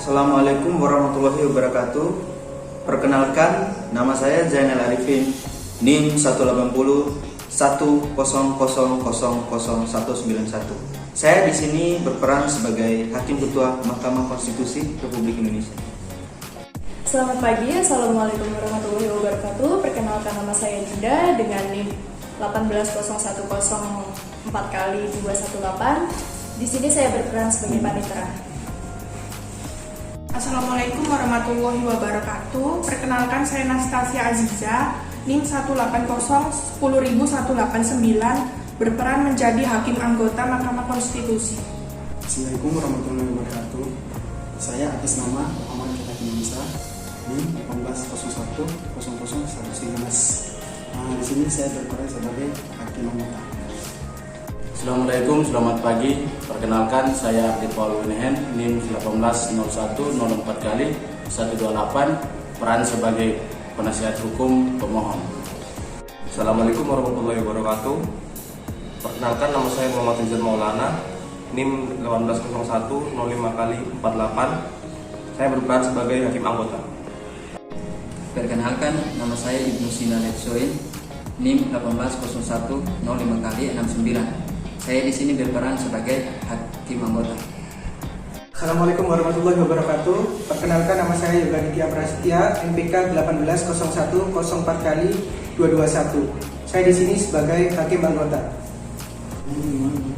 Assalamualaikum warahmatullahi wabarakatuh. Perkenalkan, nama saya Zainal Arifin, NIM 18010000191. Saya di sini berperan sebagai Hakim Ketua Mahkamah Konstitusi Republik Indonesia. Selamat pagi, Assalamualaikum warahmatullahi wabarakatuh. Perkenalkan, nama saya Dinda dengan NIM 18104x218. Di sini saya berperan sebagai panitera. Assalamualaikum warahmatullahi wabarakatuh. Perkenalkan, saya Nastasia Aziza, NIM 180100189, berperan menjadi Hakim Anggota Mahkamah Konstitusi. Assalamualaikum warahmatullahi wabarakatuh. Saya atas nama Muhammad Hakim Musa, NIM 180100119. Di sini saya berperan sebagai Hakim Anggota. Assalamualaikum, selamat pagi. Perkenalkan, saya Abdi Paul Winehen, NIM 1800104x128, peran sebagai penasihat hukum pemohon. Assalamualaikum warahmatullahi wabarakatuh. Perkenalkan, nama saya Muhammad Rizal Maulana, NIM 180105x48. Saya berperan sebagai hakim anggota. Perkenalkan, nama saya Ibnu Sina Letsoin, NIM 1801005x69. Saya di sini berperan sebagai hakim anggota. Assalamualaikum warahmatullahi wabarakatuh. Perkenalkan, nama saya Yoga Nitya Prasetya, NPK 1800104x221. Saya di sini sebagai hakim anggota.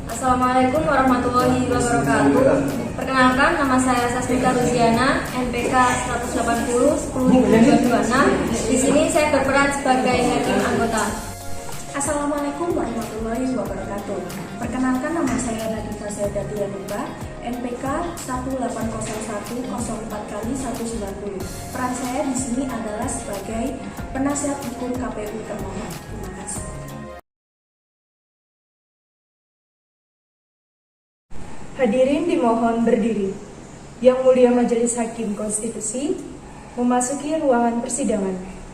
Assalamualaikum warahmatullahi wabarakatuh. Perkenalkan, nama saya Sasmita Ruziana, NPK 180100226. Di sini saya berperan sebagai hakim anggota. Assalamualaikum warahmatullahi wabarakatuh. Perkenalkan, nama saya Nadita Zeldatia Nuba, NPK 1801004x190. Peran saya di sini adalah sebagai penasihat hukum KPU termohon. Terima kasih. Hadirin dimohon berdiri. Yang Mulia Majelis Hakim Konstitusi memasuki ruangan persidangan.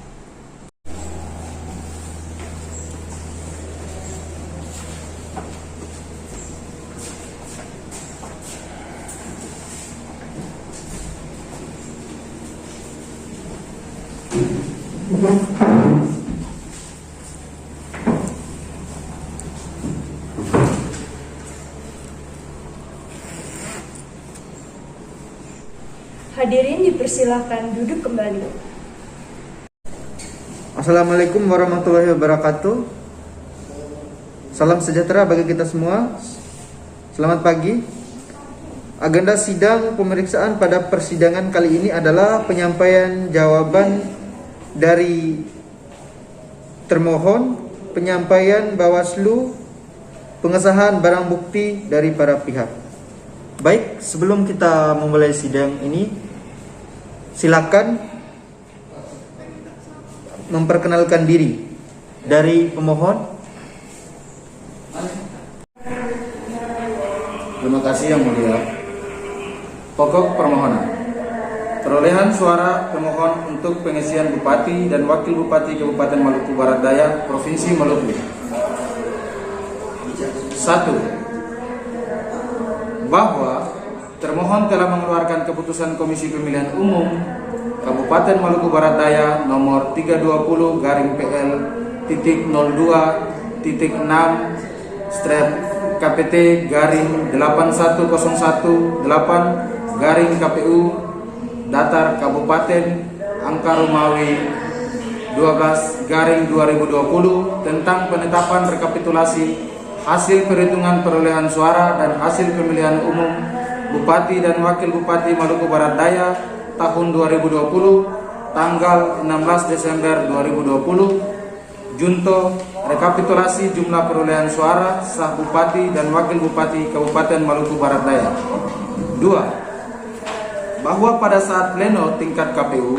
Hadirin dipersilahkan duduk kembali. Assalamualaikum warahmatullahi wabarakatuh. Salam sejahtera bagi kita semua. Selamat pagi. Agenda sidang pemeriksaan pada persidangan kali ini adalah penyampaian jawaban dari termohon, penyampaian Bawaslu, pengesahan barang bukti dari para pihak. Baik, sebelum kita memulai sidang ini, silakan memperkenalkan diri dari pemohon. Terima kasih Yang Mulia. Pokok permohonan. Perolehan suara pemohon untuk pengisian Bupati dan Wakil Bupati Kabupaten Maluku Barat Daya, Provinsi Maluku. 1. Bahwa termohon telah mengeluarkan keputusan Komisi Pemilihan Umum Kabupaten Maluku Barat Daya nomor 320-PPT-002-6/KPT-8101-8/KPU Datar Kabupaten Angka Rumawi 12/2020 tentang penetapan rekapitulasi hasil perhitungan perolehan suara dan hasil pemilihan umum Bupati dan Wakil Bupati Maluku Barat Daya tahun 2020 tanggal 16 Desember 2020. Junto rekapitulasi jumlah perolehan suara sah Bupati dan Wakil Bupati Kabupaten Maluku Barat Daya. 2. Bahwa pada saat pleno tingkat KPU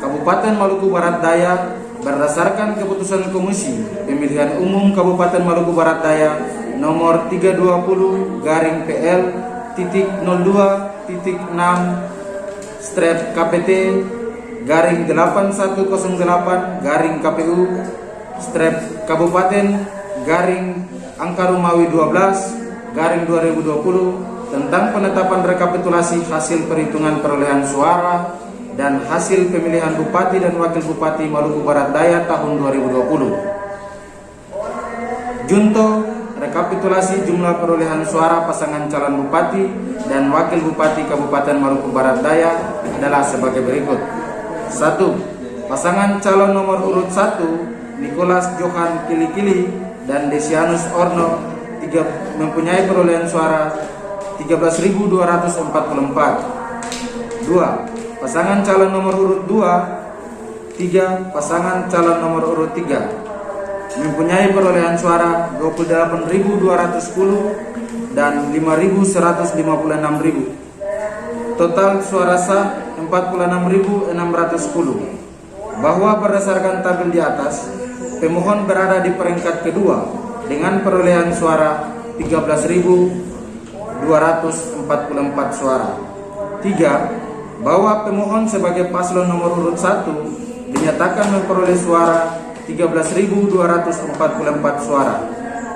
Kabupaten Maluku Barat Daya berdasarkan keputusan Komisi Pemilihan Umum Kabupaten Maluku Barat Daya nomor 320-PPT-0108/KPU Kabupaten Angka Rumawi 12/2020 tentang penetapan rekapitulasi hasil perhitungan perolehan suara dan hasil pemilihan Bupati dan Wakil Bupati Maluku Barat Daya tahun 2020. Junto rekapitulasi jumlah perolehan suara pasangan calon Bupati dan Wakil Bupati Kabupaten Maluku Barat Daya adalah sebagai berikut. 1. Pasangan calon nomor urut 1 Nicholas Johan Kilikili dan Desianus Orno mempunyai perolehan suara 13.244. 2. Pasangan calon nomor urut 2 3. Pasangan calon nomor urut 3 mempunyai perolehan suara 28.210 dan 5.156.000. Total suara sah 46.610. Bahwa berdasarkan tabel di atas, pemohon berada di peringkat kedua dengan perolehan suara 13.244 suara. 3. Bahwa pemohon sebagai paslon nomor urut 1 dinyatakan memperoleh suara 13.244 suara.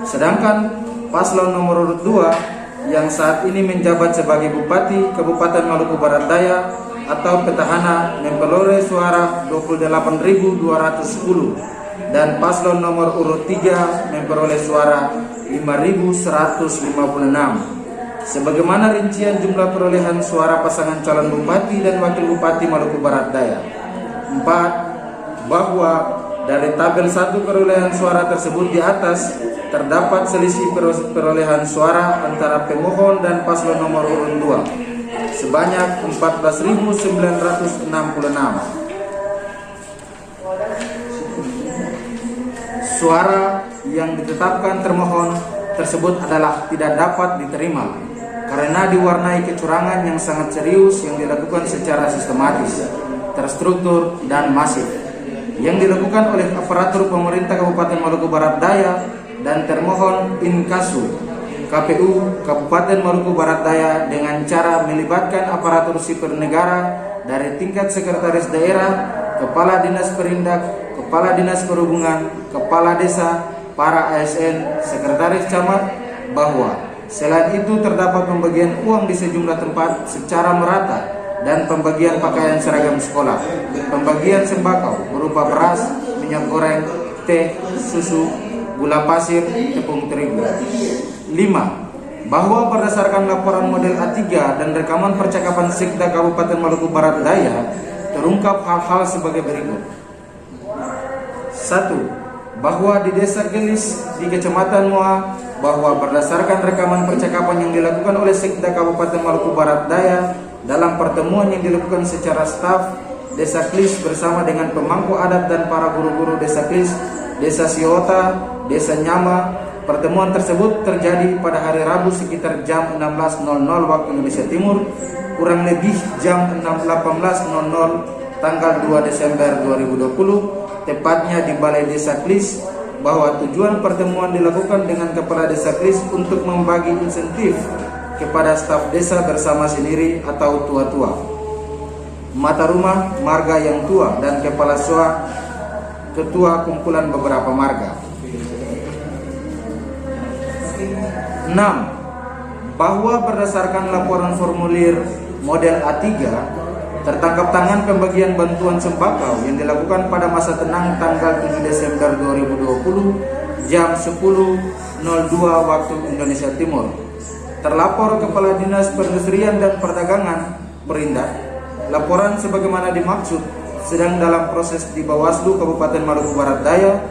Sedangkan paslon nomor urut 2 yang saat ini menjabat sebagai Bupati Kabupaten Maluku Barat Daya atau petahana memperoleh suara 28.210 dan paslon nomor urut 3 memperoleh suara 5.156. Sebagaimana rincian jumlah perolehan suara pasangan calon Bupati dan Wakil Bupati Maluku Barat Daya. 4. Bahwa dari tabel 1 perolehan suara tersebut di atas terdapat selisih perolehan suara antara pemohon dan paslon nomor urut 2 sebanyak 14.966. Suara yang ditetapkan termohon tersebut adalah tidak dapat diterima karena diwarnai kecurangan yang sangat serius yang dilakukan secara sistematis, terstruktur, dan masif yang dilakukan oleh aparatur pemerintah Kabupaten Maluku Barat Daya dan termohon inkasu KPU Kabupaten Maluku Barat Daya dengan cara melibatkan aparatur sipil negara dari tingkat sekretaris daerah, kepala dinas perindak, kepala dinas perhubungan, kepala desa, para ASN, sekretaris camat, bahwa selain itu terdapat pembagian uang di sejumlah tempat secara merata dan pembagian pakaian seragam sekolah, pembagian sembako berupa beras, minyak goreng, teh, susu, gula pasir, tepung terigu. 5. Bahwa berdasarkan laporan model A3 dan rekaman percakapan Sekda Kabupaten Maluku Barat Daya terungkap hal-hal sebagai berikut. 1. Bahwa di Desa Gelis di Kecamatan Moa, bahwa berdasarkan rekaman percakapan yang dilakukan oleh Sekda Kabupaten Maluku Barat Daya dalam pertemuan yang dilakukan secara staf Desa Klis bersama dengan pemangku adat dan para guru-guru Desa Klis, Desa Siota, Desa Nyama. Pertemuan tersebut terjadi pada hari Rabu sekitar jam 16.00 waktu Indonesia Timur, kurang lebih jam 18.00 tanggal 2 Desember 2020, tepatnya di Balai Desa Klis, bahwa tujuan pertemuan dilakukan dengan Kepala Desa Klis untuk membagi insentif kepada staf desa bersama sendiri atau tua-tua, mata rumah, marga yang tua, dan kepala SOA, ketua kumpulan beberapa marga. 6. Bahwa berdasarkan laporan formulir model A3 tertangkap tangan pembagian bantuan sembako yang dilakukan pada masa tenang tanggal 7 Desember 2020 jam 10.02 waktu Indonesia Timur. Terlapor Kepala Dinas Perindustrian dan Perdagangan Perindak. Laporan sebagaimana dimaksud sedang dalam proses di Bawaslu Kabupaten Maluku Barat Daya,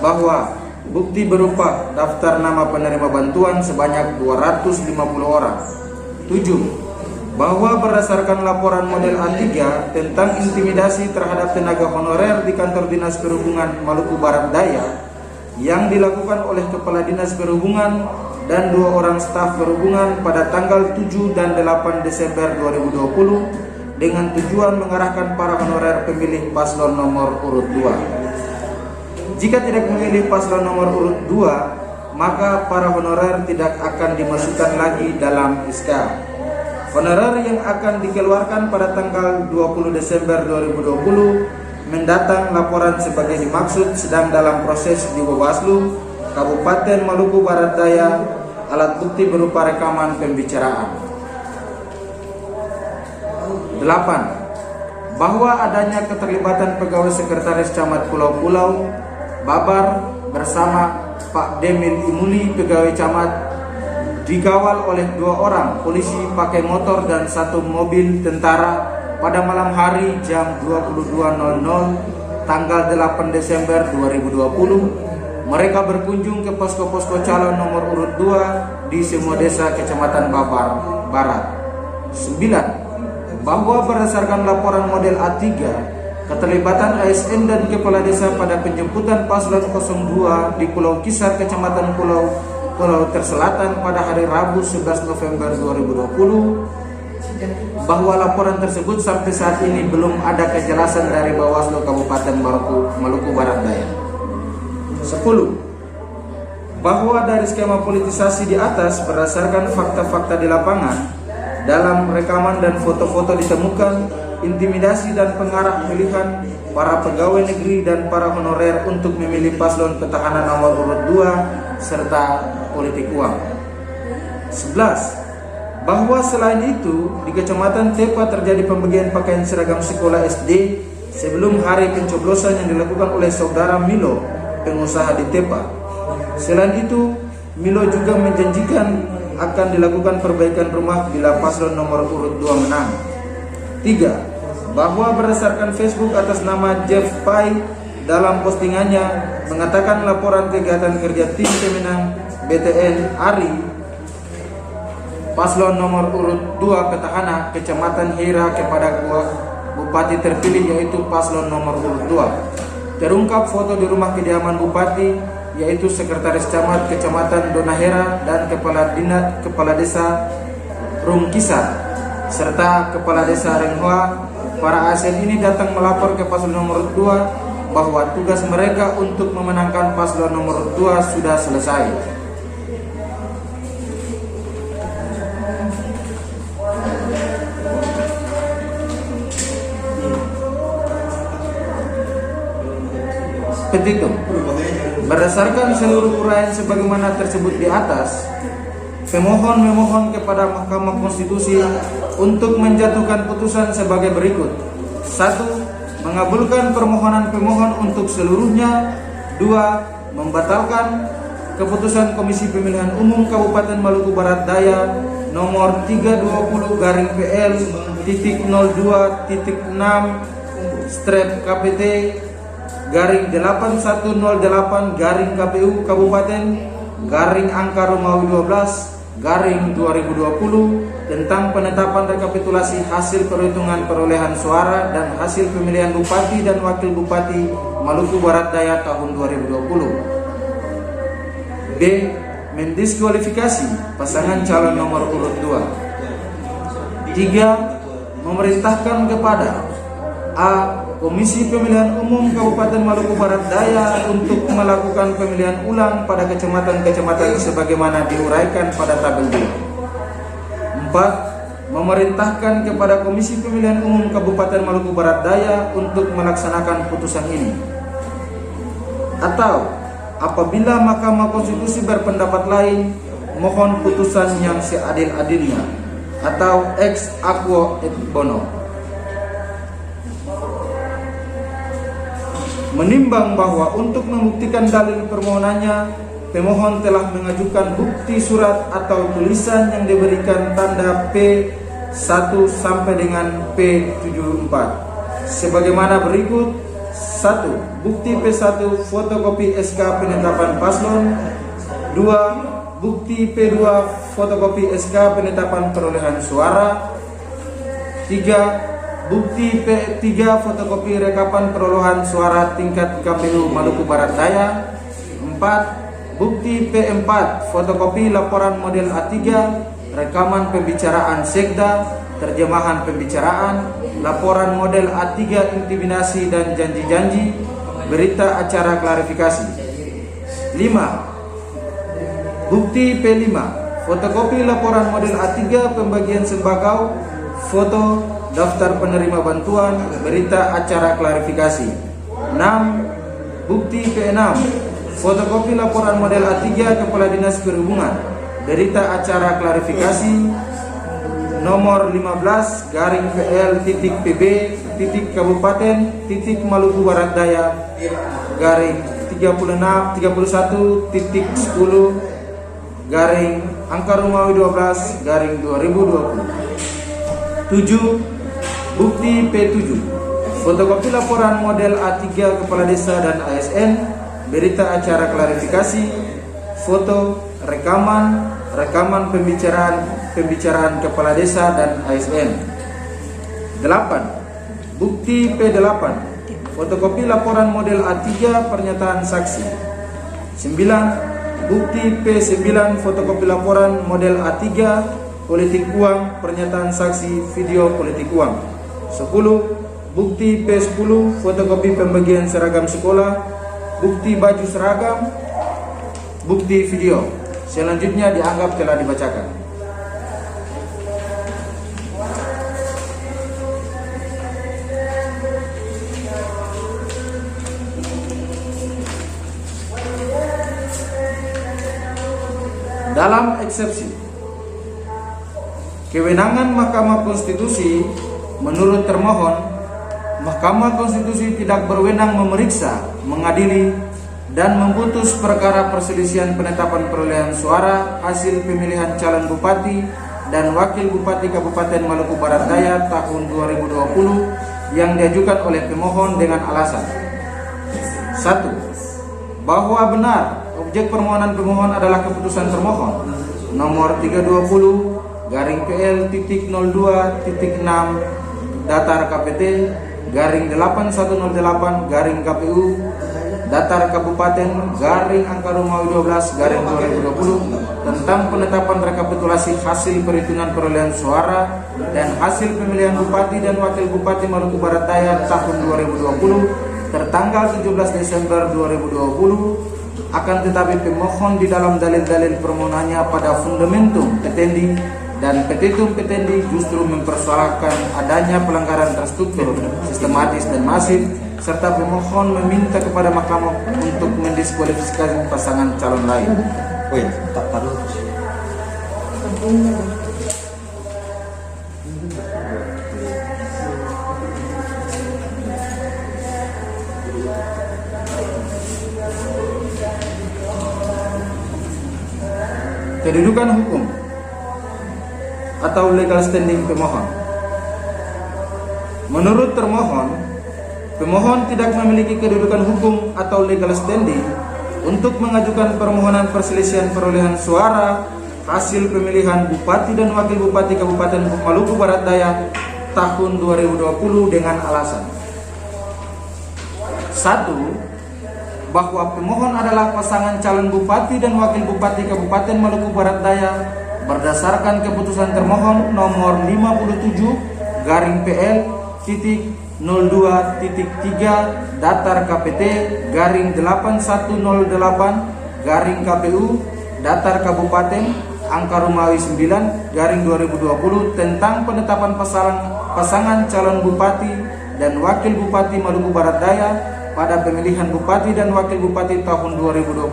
bahwa bukti berupa daftar nama penerima bantuan sebanyak 250 orang. 7. Bahwa berdasarkan laporan model A3 tentang intimidasi terhadap tenaga honorer di kantor Dinas Perhubungan Maluku Barat Daya yang dilakukan oleh Kepala Dinas Perhubungan dan 2 orang staf perhubungan pada tanggal 7 dan 8 Desember 2020 dengan tujuan mengarahkan para honorer pemilih paslon nomor urut 2. Jika tidak memilih paslon nomor urut 2, maka para honorer tidak akan dimasukkan lagi dalam SK. Honorer yang akan dikeluarkan pada tanggal 20 Desember 2020 mendatang laporan sebagai dimaksud sedang dalam proses di Bawaslu Kabupaten Maluku Barat Daya, alat bukti berupa rekaman pembicaraan. 8. Bahwa adanya keterlibatan pegawai sekretaris camat Pulau-Pulau Babar bersama Pak Demil Imuli pegawai camat dikawal oleh 2 orang polisi pakai motor dan 1 mobil tentara pada malam hari jam 22.00 tanggal 8 Desember 2020. Mereka berkunjung ke posko-posko calon nomor urut 2 di semua desa Kecamatan Babar Barat. 9. Bahwa berdasarkan laporan model A3, keterlibatan ASN dan kepala desa pada penjemputan paslon 02 di Pulau Kisar, Kecamatan Pulau Terselatan pada hari Rabu 11 November 2020, bahwa laporan tersebut sampai saat ini belum ada kejelasan dari Bawaslu Kabupaten Maluku Barat Daya. 10. Bahwa dari skema politisasi di atas berdasarkan fakta-fakta di lapangan, dalam rekaman dan foto-foto ditemukan intimidasi dan pengarah pilihan para pegawai negeri dan para honorer untuk memilih paslon petahana nomor urut 2 serta politik uang. 11. Bahwa selain itu di Kecamatan Tepa terjadi pembagian pakaian seragam sekolah SD sebelum hari pencoblosan yang dilakukan oleh saudara Milo, pengusaha di Tepa. Selain itu, Milo juga menjanjikan akan dilakukan perbaikan rumah bila paslon nomor urut 2 menang. 3. Bahwa berdasarkan Facebook atas nama Jeff Pai dalam postingannya mengatakan laporan kegiatan kerja tim pemenang BTN Ari paslon nomor urut 2 petahana Kecamatan Hira kepada Bupati terpilih yaitu paslon nomor urut 2. Terungkap foto di rumah kediaman Bupati yaitu Sekretaris Camat Kecamatan Donahera dan Kepala Desa Rumkisar serta Kepala Desa Renghua. Para ASN ini datang melapor ke paslon nomor 2 bahwa tugas mereka untuk memenangkan paslon nomor 2 sudah selesai. Petitum. Berdasarkan seluruh uraian sebagaimana tersebut di atas, pemohon memohon kepada Mahkamah Konstitusi untuk menjatuhkan putusan sebagai berikut. 1. Mengabulkan permohonan pemohon untuk seluruhnya. 2. Membatalkan keputusan Komisi Pemilihan Umum Kabupaten Maluku Barat Daya nomor 320-02.6/KPT /8108 KPU Kabupaten angka Romawi 12 2020 tentang penetapan rekapitulasi hasil perhitungan perolehan suara dan hasil pemilihan Bupati dan Wakil Bupati Maluku Barat Daya tahun 2020. B. Mendiskualifikasi pasangan calon nomor urut 2. 3. Memerintahkan kepada A. Komisi Pemilihan Umum Kabupaten Maluku Barat Daya untuk melakukan pemilihan ulang pada kecamatan-kecamatan sebagaimana diuraikan pada tabel 2. 4. Memerintahkan kepada Komisi Pemilihan Umum Kabupaten Maluku Barat Daya untuk melaksanakan putusan ini. Atau apabila Mahkamah Konstitusi berpendapat lain, mohon putusan yang seadil-adilnya atau ex aequo et bono. Menimbang bahwa untuk membuktikan dalil permohonannya, pemohon telah mengajukan bukti surat atau tulisan yang diberikan tanda P1 sampai dengan P74 sebagaimana berikut. 1. Bukti P1 fotokopi SK penetapan paslon. 2. Bukti P2 fotokopi SK penetapan perolehan suara. 3. Bukti P3 fotokopi rekapan perolehan suara tingkat KPU Maluku Barat Daya. 4. Bukti P4 fotokopi laporan model A3 rekaman pembicaraan sekda, terjemahan pembicaraan, laporan model A3 intimidasi dan janji-janji, berita acara klarifikasi. 5. Bukti P5 fotokopi laporan model A3 pembagian sembako, foto daftar penerima bantuan, berita acara klarifikasi. 6. Bukti P6 fotokopi laporan model A3 Kepala Dinas Perhubungan, berita acara klarifikasi. nomor 15 garing PL titik PB titik Kabupaten titik Maluku Barat Daya garing 31 titik 10 garing angka Romawi 12 garing 2020. 7. Bukti P7 fotokopi laporan model A3 Kepala Desa dan ASN, berita acara klarifikasi, foto, rekaman pembicaraan Kepala Desa dan ASN. 8. Bukti P8 fotokopi laporan model A3 pernyataan saksi. 9. Bukti P9 fotokopi laporan model A3 politik uang pernyataan saksi video politik uang. 10. Bukti P10 fotokopi pembagian seragam sekolah, bukti baju seragam, bukti video. Selanjutnya dianggap telah dibacakan. Dalam eksepsi, kewenangan Mahkamah Konstitusi menurut termohon, Mahkamah Konstitusi tidak berwenang memeriksa, mengadili, dan memutus perkara perselisihan penetapan perolehan suara hasil pemilihan calon bupati dan wakil bupati Kabupaten Maluku Barat Daya tahun 2020 yang diajukan oleh pemohon dengan alasan: 1. Bahwa benar objek permohonan pemohon adalah keputusan termohon nomor 320 garing PL titik 02 titik 6 datar KPT garing 8108 garing KPU datar Kabupaten garing angka Romawi 12 garing 2020 tentang penetapan rekapitulasi hasil perhitungan perolehan suara dan hasil pemilihan bupati dan wakil bupati Maluku Barat Daya tahun 2020 tertanggal 17 Desember 2020. Akan tetapi pemohon di dalam dalil-dalil permohonannya pada fundamentum petendi dan petitum petendi justru mempersoalkan adanya pelanggaran terstruktur, sistematis dan masif, serta pemohon meminta kepada mahkamah untuk mendiskualifikasi pasangan calon lain. Tak perlu. Kedudukan hukum atau legal standing pemohon. Menurut termohon, pemohon tidak memiliki kedudukan hukum atau legal standing untuk mengajukan permohonan perselisihan perolehan suara hasil pemilihan bupati dan wakil bupati Kabupaten Maluku Barat Daya tahun 2020 dengan alasan: 1. Bahwa pemohon adalah pasangan calon bupati dan wakil bupati Kabupaten Maluku Barat Daya berdasarkan keputusan termohon nomor 57 garing PL titik 02 titik 3 datar KPT garing 8108 garing KPU datar Kabupaten angka Romawi 9 garing 2020 tentang penetapan pasangan calon bupati dan wakil bupati Maluku Barat Daya pada pemilihan bupati dan wakil bupati tahun 2020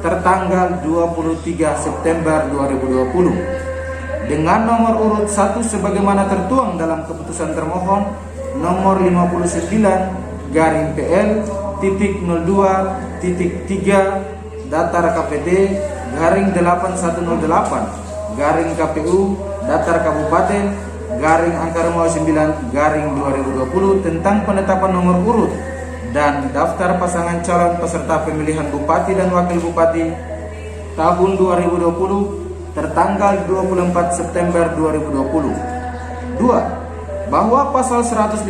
tertanggal 23 September 2020 dengan nomor urut 1 sebagaimana tertuang dalam keputusan termohon nomor 59 garing PL titik 02 titik 3 datar KPT garing 8108 garing KPU datar Kabupaten garing angka Romawi 9 garing 2020 tentang penetapan nomor urut dan daftar pasangan calon peserta pemilihan bupati dan wakil bupati tahun 2020 tertanggal 24 September 2020. 2. Bahwa pasal 158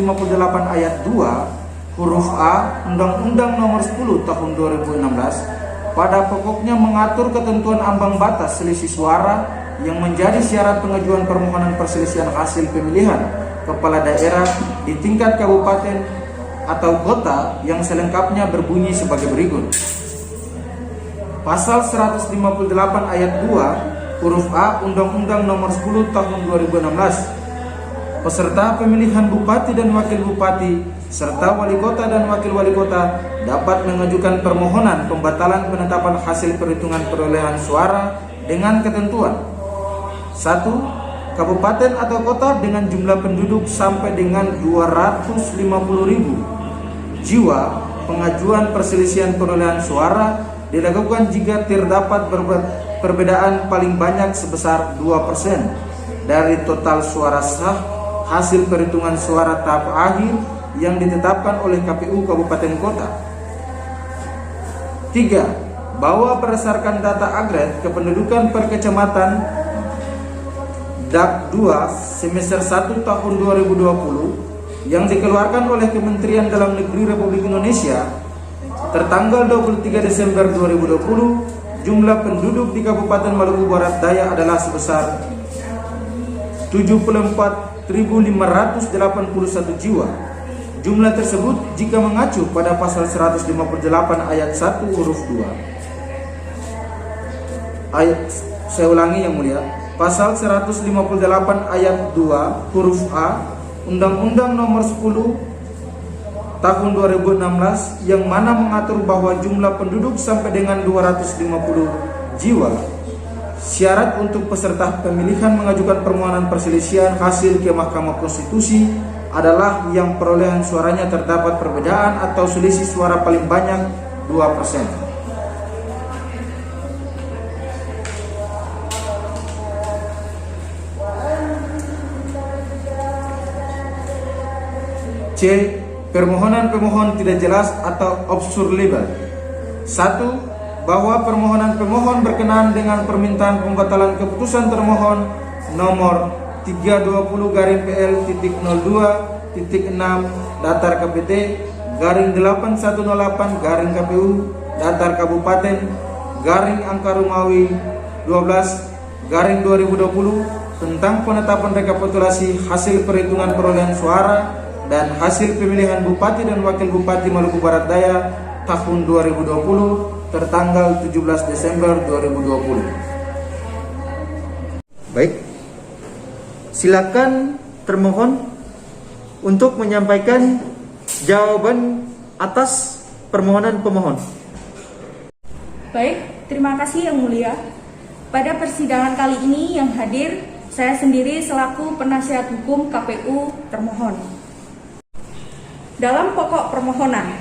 ayat 2 huruf A Undang-Undang Nomor 10 Tahun 2016 pada pokoknya mengatur ketentuan ambang batas selisih suara yang menjadi syarat pengajuan permohonan perselisihan hasil pemilihan kepala daerah di tingkat kabupaten atau kota yang selengkapnya berbunyi sebagai berikut. Pasal 158 ayat 2 huruf A Undang-Undang Nomor 10 Tahun 2016, peserta pemilihan bupati dan wakil bupati serta wali kota dan wakil wali kota dapat mengajukan permohonan pembatalan penetapan hasil perhitungan perolehan suara dengan ketentuan: 1. kabupaten atau kota dengan jumlah penduduk sampai dengan 250.000 jiwa, pengajuan perselisihan perolehan suara dilakukan jika terdapat perbedaan paling banyak sebesar 2% dari total suara sah hasil perhitungan suara tahap akhir yang ditetapkan oleh KPU Kabupaten Kota. 3. Bahwa berdasarkan data agregat kependudukan per kecamatan DAP 2 semester 1 tahun 2020 yang dikeluarkan oleh Kementerian Dalam Negeri Republik Indonesia tertanggal 23 Desember 2020, jumlah penduduk di Kabupaten Maluku Barat Daya adalah sebesar 74.581 jiwa. Jumlah tersebut jika mengacu pada pasal 158 ayat 1 huruf 2. Saya ulangi yang mulia. Pasal 158 ayat 2 huruf A Undang-Undang Nomor 10 Tahun 2016 yang mana mengatur bahwa jumlah penduduk sampai dengan 250 jiwa. Syarat untuk peserta pemilihan mengajukan permohonan perselisihan hasil ke Mahkamah Konstitusi adalah yang perolehan suaranya terdapat perbedaan atau selisih suara paling banyak 2%. C. Permohonan pemohon tidak jelas atau obscure legal. 1. Bahwa permohonan pemohon berkenaan dengan permintaan pembatalan keputusan termohon nomor 320-PL.02.6 datar KPT /8108 KPU datar Kabupaten angka Romawi 12 tentang penetapan rekapitulasi hasil perhitungan perolehan suara dan hasil pemilihan Bupati dan Wakil Bupati Maluku Barat Daya tahun 2020 tertanggal 17 Desember 2020. Baik, silakan termohon untuk menyampaikan jawaban atas permohonan pemohon. Baik, terima kasih Yang Mulia. Pada persidangan kali ini yang hadir, saya sendiri selaku penasihat hukum KPU termohon. Dalam pokok permohonan,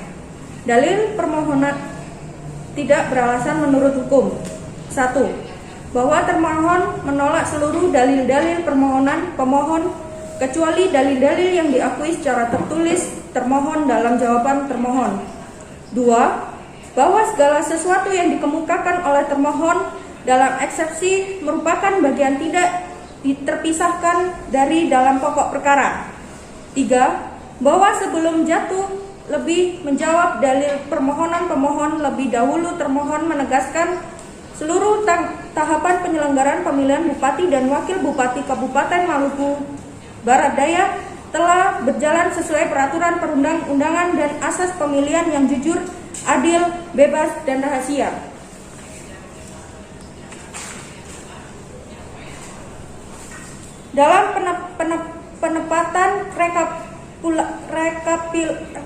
dalil permohonan tidak beralasan menurut hukum. 1. Bahwa termohon menolak seluruh dalil-dalil permohonan pemohon kecuali dalil-dalil yang diakui secara tertulis termohon dalam jawaban termohon. 2. Bahwa segala sesuatu yang dikemukakan oleh termohon dalam eksepsi merupakan bagian tidak terpisahkan dari dalam pokok perkara. 3. Bahwa sebelum jatuh lebih menjawab dalil permohonan pemohon, lebih dahulu termohon menegaskan seluruh tahapan penyelenggaraan pemilihan Bupati dan Wakil Bupati Kabupaten Maluku Barat Daya telah berjalan sesuai peraturan perundang-undangan dan asas pemilihan yang jujur, adil, bebas, dan rahasia. Dalam penempatan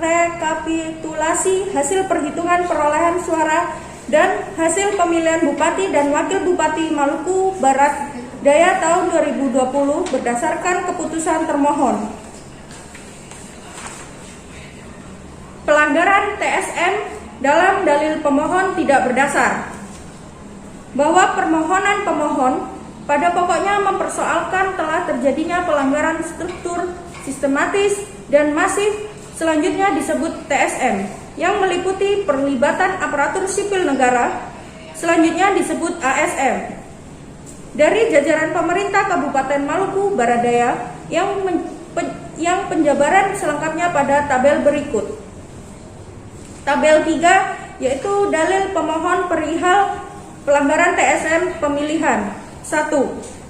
rekapitulasi hasil perhitungan perolehan suara dan hasil pemilihan Bupati dan Wakil Bupati Maluku Barat Daya tahun 2020 berdasarkan keputusan termohon. Pelanggaran TSM dalam dalil pemohon tidak berdasar. Bahwa permohonan pemohon pada pokoknya mempersoalkan telah terjadinya pelanggaran struktur, sistematis, dan masif, selanjutnya disebut TSM, yang meliputi perlibatan aparatur sipil negara, selanjutnya disebut ASM. Dari jajaran pemerintah Kabupaten Maluku Barat Daya yang penjabaran selengkapnya pada tabel berikut. Tabel 3 yaitu dalil pemohon perihal pelanggaran TSM pemilihan. 1.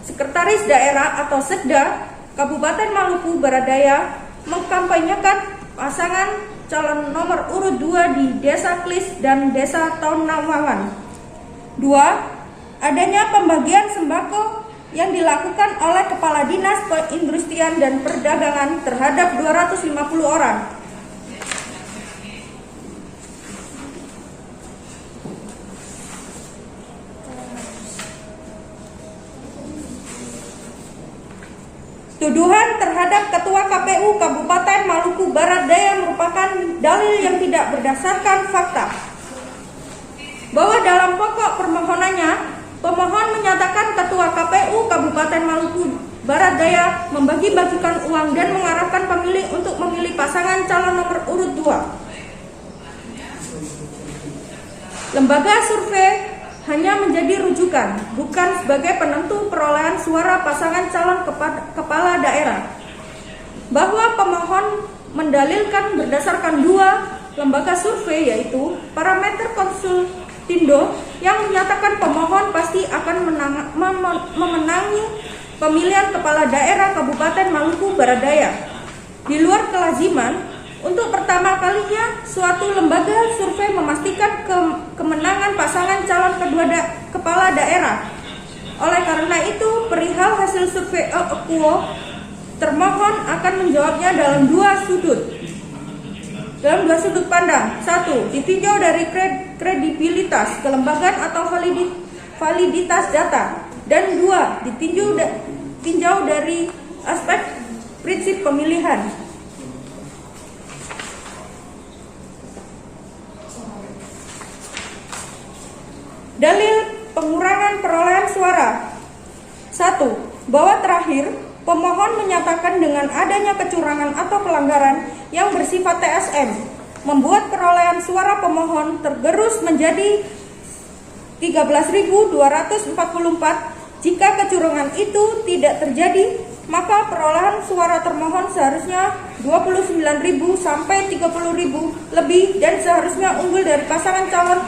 Sekretaris Daerah atau Sekda Kabupaten Maluku Barat Daya mengkampanyekan pasangan calon nomor urut 2 di Desa Klis dan Desa Taunawangan. 2. Adanya pembagian sembako yang dilakukan oleh Kepala Dinas Perindustrian dan Perdagangan terhadap 250 orang. Tuduhan terhadap Ketua KPU Kabupaten Maluku Barat Daya merupakan dalil yang tidak berdasarkan fakta. Bahwa dalam pokok permohonannya, pemohon menyatakan Ketua KPU Kabupaten Maluku Barat Daya membagi-bagikan uang dan mengarahkan pemilih untuk memilih pasangan calon nomor urut 2. Lembaga survei hanya menjadi rujukan, bukan sebagai penentu perolehan suara pasangan calon kepala daerah. Bahwa pemohon mendalilkan berdasarkan 2 lembaga survei, yaitu parameter Konsultindo yang menyatakan pemohon pasti akan memenangi pemilihan kepala daerah Kabupaten Maluku Barat Daya. Di luar kelaziman, untuk pertama kalinya suatu lembaga survei memastikan kemenangan pasangan calon kepala daerah. Oleh karena itu, perihal hasil survei Equo, termohon akan menjawabnya dalam dua sudut pandang. 1. Ditinjau dari kredibilitas, kelembagaan atau validitas data. Dan 2. Ditinjau dari aspek prinsip pemilihan. Dalil pengurangan perolehan suara. 1. Bahwa terakhir, pemohon menyatakan dengan adanya kecurangan atau pelanggaran yang bersifat TSM membuat perolehan suara pemohon tergerus menjadi 13.244. Jika kecurangan itu tidak terjadi, maka perolehan suara termohon seharusnya 29.000 sampai 30.000 lebih dan seharusnya unggul dari pasangan calon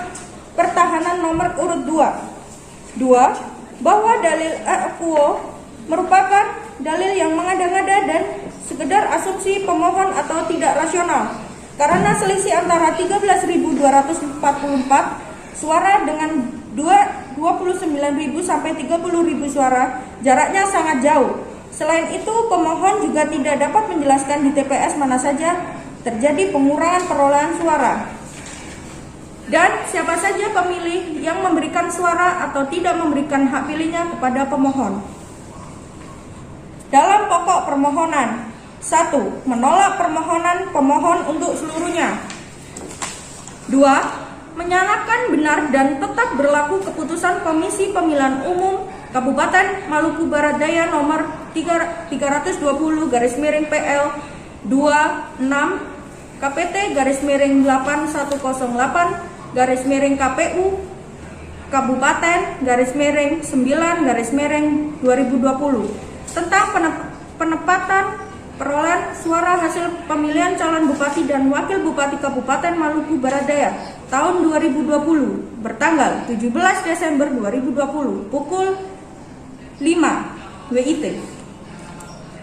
pertahanan nomor urut 2. 2. Bahwa dalil Equo merupakan dalil yang mengada-ngada dan sekedar asumsi pemohon atau tidak rasional, karena selisih antara 13.244 suara dengan 29.000 sampai 30.000 suara jaraknya sangat jauh. Selain itu, pemohon juga tidak dapat menjelaskan di TPS mana saja terjadi pengurangan perolehan suara dan siapa saja pemilih yang memberikan suara atau tidak memberikan hak pilihnya kepada pemohon. Dalam pokok permohonan, 1. Menolak permohonan pemohon untuk seluruhnya. 2. Menyatakan benar dan tetap berlaku keputusan Komisi Pemilihan Umum Kabupaten Maluku Barat Daya nomor 320/PL 26 KPT/8108/KPU Kabupaten /9/2020 tentang penempatan perolehan suara hasil pemilihan calon bupati dan wakil bupati Kabupaten Maluku Barat Daya tahun 2020 bertanggal 17 Desember 2020 pukul 5 WIT.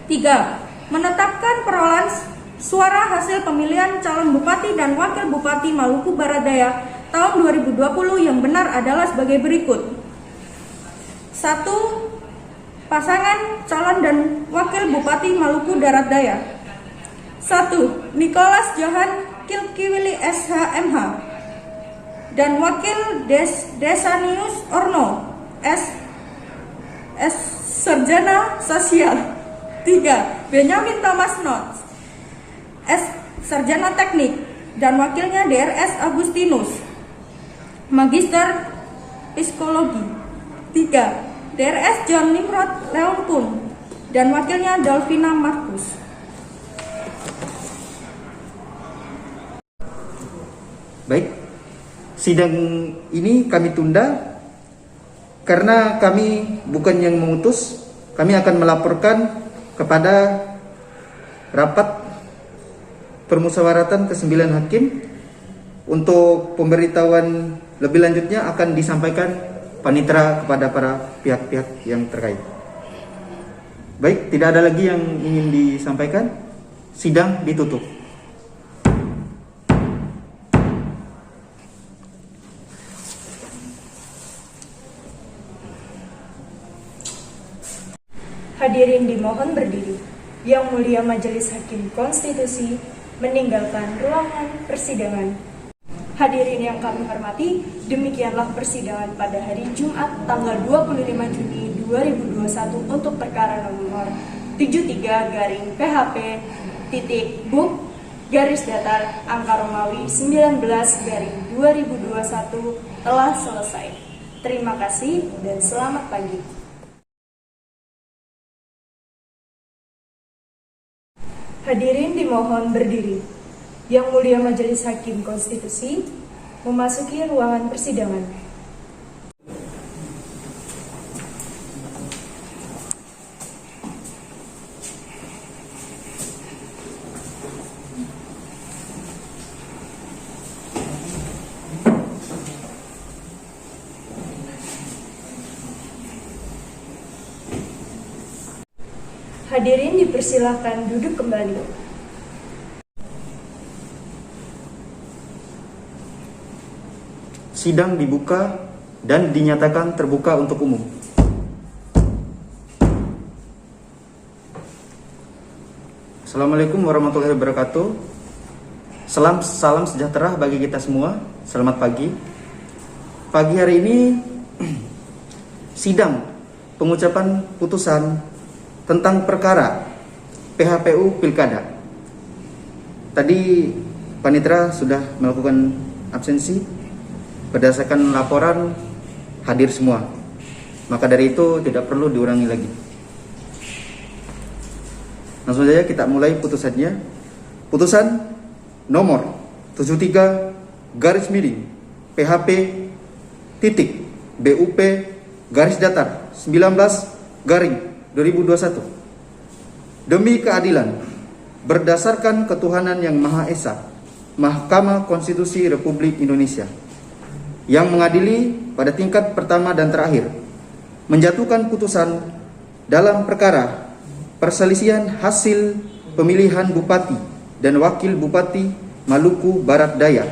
3. Menetapkan perolehan suara hasil pemilihan calon bupati dan wakil bupati Maluku Barat Daya tahun 2020 yang benar adalah sebagai berikut. 1. Pasangan calon dan wakil bupati Maluku Barat Daya. 1. Nicholas Johan Kilkiwili SHMH dan wakil Desanius Orno S. Sarjana Sosial. 3. Benjamin Thomas Not S. Sarjana Teknik dan wakilnya DRS Agustinus Magister Psikologi. 3. DRS John Nimrod Leontun dan wakilnya Delvina Markus. Baik, sidang ini kami tunda karena kami bukan yang memutus. Kami akan melaporkan kepada rapat permusyawaratan ke-9 hakim. Untuk pemberitahuan lebih lanjutnya akan disampaikan panitera kepada para pihak-pihak yang terkait. Baik, tidak ada lagi yang ingin disampaikan. Sidang ditutup. Hadirin dimohon berdiri. Yang Mulia Majelis Hakim Konstitusi meninggalkan ruangan persidangan. Hadirin yang kami hormati, demikianlah persidangan pada hari Jumat tanggal 25 Juni 2021 untuk perkara nomor 73-PHP.Book-Datar-Angka-Romawi 19-2021 telah selesai. Terima kasih dan selamat pagi. Hadirin dimohon berdiri. Yang Mulia Majelis Hakim Konstitusi memasuki ruangan persidangan. Hadirin dipersilahkan duduk kembali. Sidang dibuka dan dinyatakan terbuka untuk umum. Assalamualaikum warahmatullahi wabarakatuh. Salam sejahtera bagi kita semua. Selamat pagi. Pagi hari ini sidang pengucapan putusan tentang perkara PHPU Pilkada. Tadi Panitera sudah melakukan absensi berdasarkan laporan hadir semua. Maka dari itu tidak perlu diulangi lagi. Langsung saja kita mulai putusannya. Putusan nomor 73/PHP titik BUP garis datar 19/2021. Demi keadilan berdasarkan ketuhanan yang Maha Esa, Mahkamah Konstitusi Republik Indonesia yang mengadili pada tingkat pertama dan terakhir menjatuhkan putusan dalam perkara perselisihan hasil pemilihan Bupati dan Wakil Bupati Maluku Barat Daya,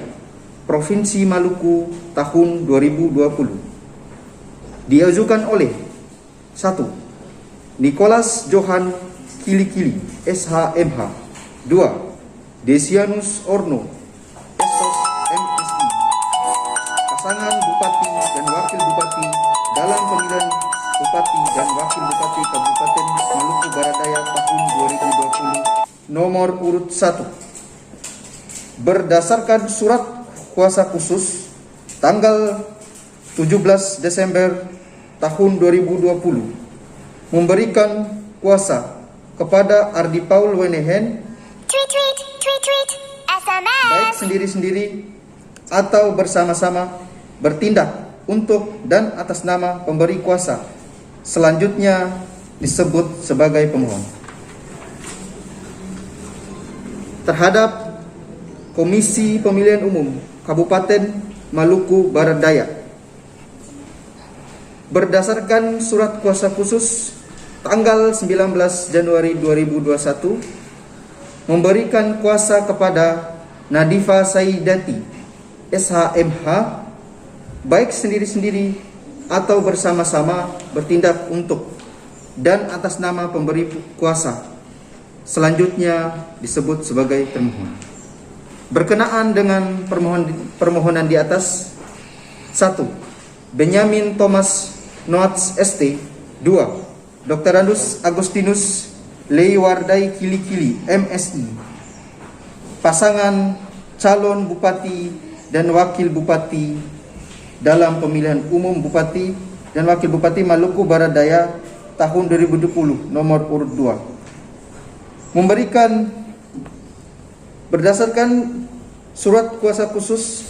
Provinsi Maluku tahun 2020. Diajukan oleh 1. Nicholas Johan Kili-Kili, SHMH. 2. Desianus Orno, SOS MSI. Pasangan Bupati dan Wakil Bupati dalam pemilihan Bupati dan Wakil Bupati Kabupaten Maluku Barat Daya tahun 2020 nomor urut 1. Berdasarkan surat kuasa khusus tanggal 17 Desember tahun 2020 memberikan kuasa kepada Ardi Paul Wenehen baik sendiri-sendiri atau bersama-sama bertindak untuk dan atas nama pemberi kuasa selanjutnya disebut sebagai pemohon terhadap Komisi Pemilihan Umum Kabupaten Maluku Barat Daya berdasarkan surat kuasa khusus tanggal 19 Januari 2021 memberikan kuasa kepada Nadifa Saidati SHMH baik sendiri-sendiri atau bersama-sama bertindak untuk dan atas nama pemberi kuasa selanjutnya disebut sebagai termohon. Berkenaan dengan permohonan di atas, 1. Benyamin Thomas Noats ST. 2. Dr. Agustinus Leiwardai Kili-Kili MSI. Pasangan calon Bupati dan Wakil Bupati dalam pemilihan umum Bupati dan Wakil Bupati Maluku Barat Daya tahun 2020 nomor urut 2 memberikan berdasarkan surat kuasa khusus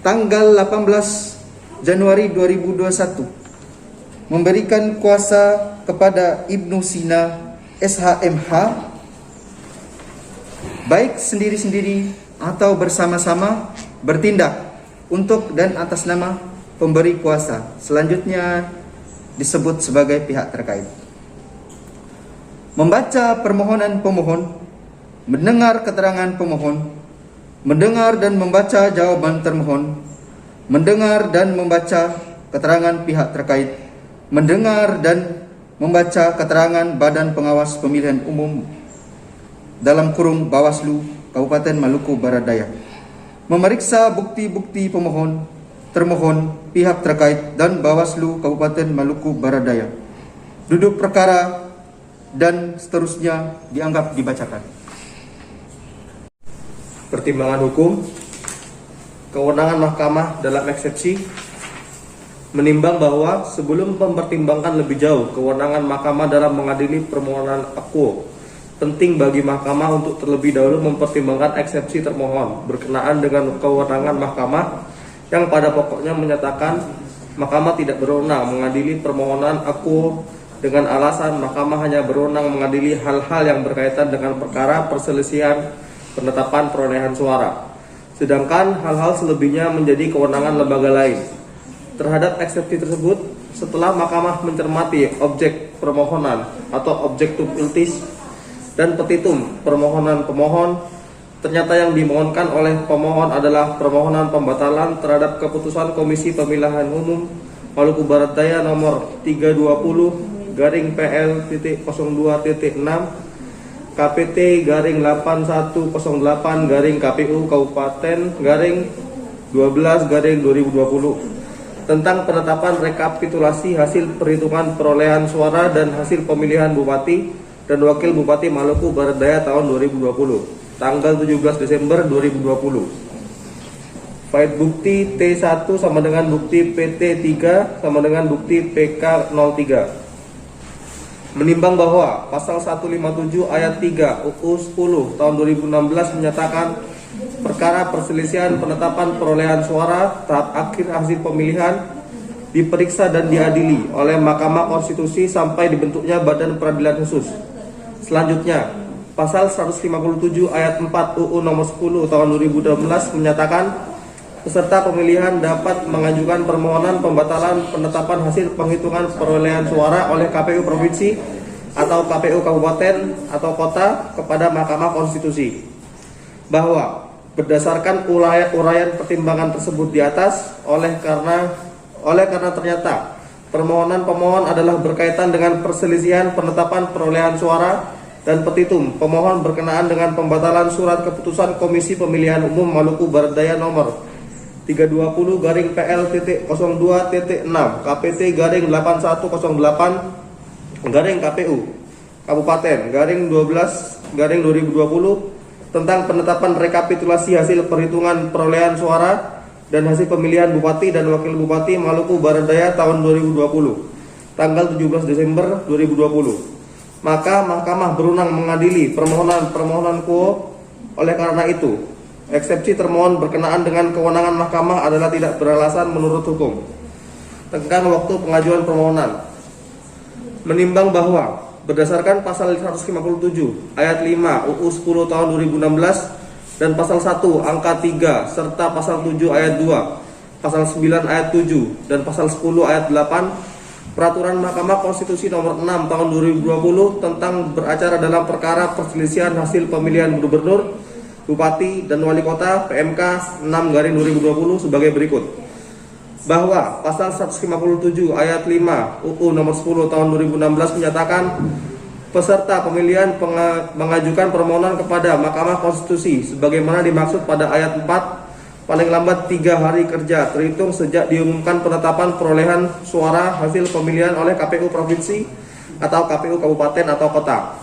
tanggal 18 Januari 2021 memberikan kuasa kepada Ibnu Sina SHMH baik sendiri-sendiri atau bersama-sama bertindak untuk dan atas nama pemberi kuasa selanjutnya disebut sebagai pihak terkait. Membaca permohonan pemohon, mendengar keterangan pemohon, mendengar dan membaca jawaban termohon, mendengar dan membaca keterangan pihak terkait, mendengar dan membaca keterangan Badan Pengawas Pemilihan Umum dalam kurung Bawaslu Kabupaten Maluku Barat Daya, memeriksa bukti-bukti pemohon, termohon, pihak terkait dan Bawaslu Kabupaten Maluku Barat Daya. Duduk perkara dan seterusnya dianggap dibacakan. Pertimbangan hukum, kewenangan mahkamah dalam eksepsi menimbang bahwa sebelum mempertimbangkan lebih jauh kewenangan mahkamah dalam mengadili permohonan akuo, penting bagi mahkamah untuk terlebih dahulu mempertimbangkan eksepsi termohon berkenaan dengan kewenangan mahkamah yang pada pokoknya menyatakan mahkamah tidak berwenang mengadili permohonan akuo dengan alasan mahkamah hanya berwenang mengadili hal-hal yang berkaitan dengan perkara perselisihan penetapan perolehan suara, sedangkan hal-hal selebihnya menjadi kewenangan lembaga lain. Terhadap eksepsi tersebut, setelah mahkamah mencermati objek permohonan atau objektum iltis dan petitum permohonan pemohon, ternyata yang dimohonkan oleh pemohon adalah permohonan pembatalan terhadap keputusan Komisi Pemilihan Umum Maluku Barat Daya nomor 320/PL.02.6 KPT garing 8108 garing KPU Kabupaten garing 12/2020 tentang penetapan rekapitulasi hasil perhitungan perolehan suara dan hasil pemilihan Bupati dan Wakil Bupati Maluku Barat Daya tahun 2020 tanggal 17 Desember 2020. Fait bukti T1 sama dengan bukti PT3 sama dengan bukti PK03. Menimbang bahwa pasal 157 ayat 3 UU 10 tahun 2016 menyatakan perkara perselisihan penetapan perolehan suara tahap akhir hasil pemilihan diperiksa dan diadili oleh Mahkamah Konstitusi sampai dibentuknya Badan Peradilan Khusus. Selanjutnya, pasal 157 ayat 4 UU nomor 10 tahun 2012 menyatakan peserta pemilihan dapat mengajukan permohonan pembatalan penetapan hasil penghitungan perolehan suara oleh KPU Provinsi atau KPU Kabupaten atau Kota kepada Mahkamah Konstitusi. Bahwa berdasarkan uraian pertimbangan tersebut di atas, oleh karena ternyata permohonan pemohon adalah berkaitan dengan perselisihan penetapan perolehan suara dan petitum pemohon berkenaan dengan pembatalan surat keputusan Komisi Pemilihan Umum Maluku Barat Daya nomor 320/PL.02.6 KPT garing 8108 garing KPU Kabupaten garing 12/2020 tentang penetapan rekapitulasi hasil perhitungan perolehan suara dan hasil pemilihan Bupati dan Wakil Bupati Maluku Barat Daya tahun 2020 tanggal 17 Desember 2020. Maka mahkamah berwenang mengadili permohonan quo. Oleh karena itu, eksepsi termohon berkenaan dengan kewenangan mahkamah adalah tidak beralasan menurut hukum. Tenggang waktu pengajuan permohonan. Menimbang bahwa berdasarkan pasal 157 ayat 5 UU 10 tahun 2016 dan pasal 1 angka 3 serta pasal 7 ayat 2, pasal 9 ayat 7 dan pasal 10 ayat 8 Peraturan Mahkamah Konstitusi nomor 6 tahun 2020 tentang beracara dalam perkara perselisihan hasil pemilihan gubernur, bupati dan wali kota PMK 6/2020 sebagai berikut. Bahwa pasal 157 ayat 5 UU nomor 10 tahun 2016 menyatakan peserta pemilihan mengajukan permohonan kepada Mahkamah Konstitusi sebagaimana dimaksud pada ayat 4 paling lambat 3 hari kerja terhitung sejak diumumkan penetapan perolehan suara hasil pemilihan oleh KPU Provinsi atau KPU Kabupaten atau Kota.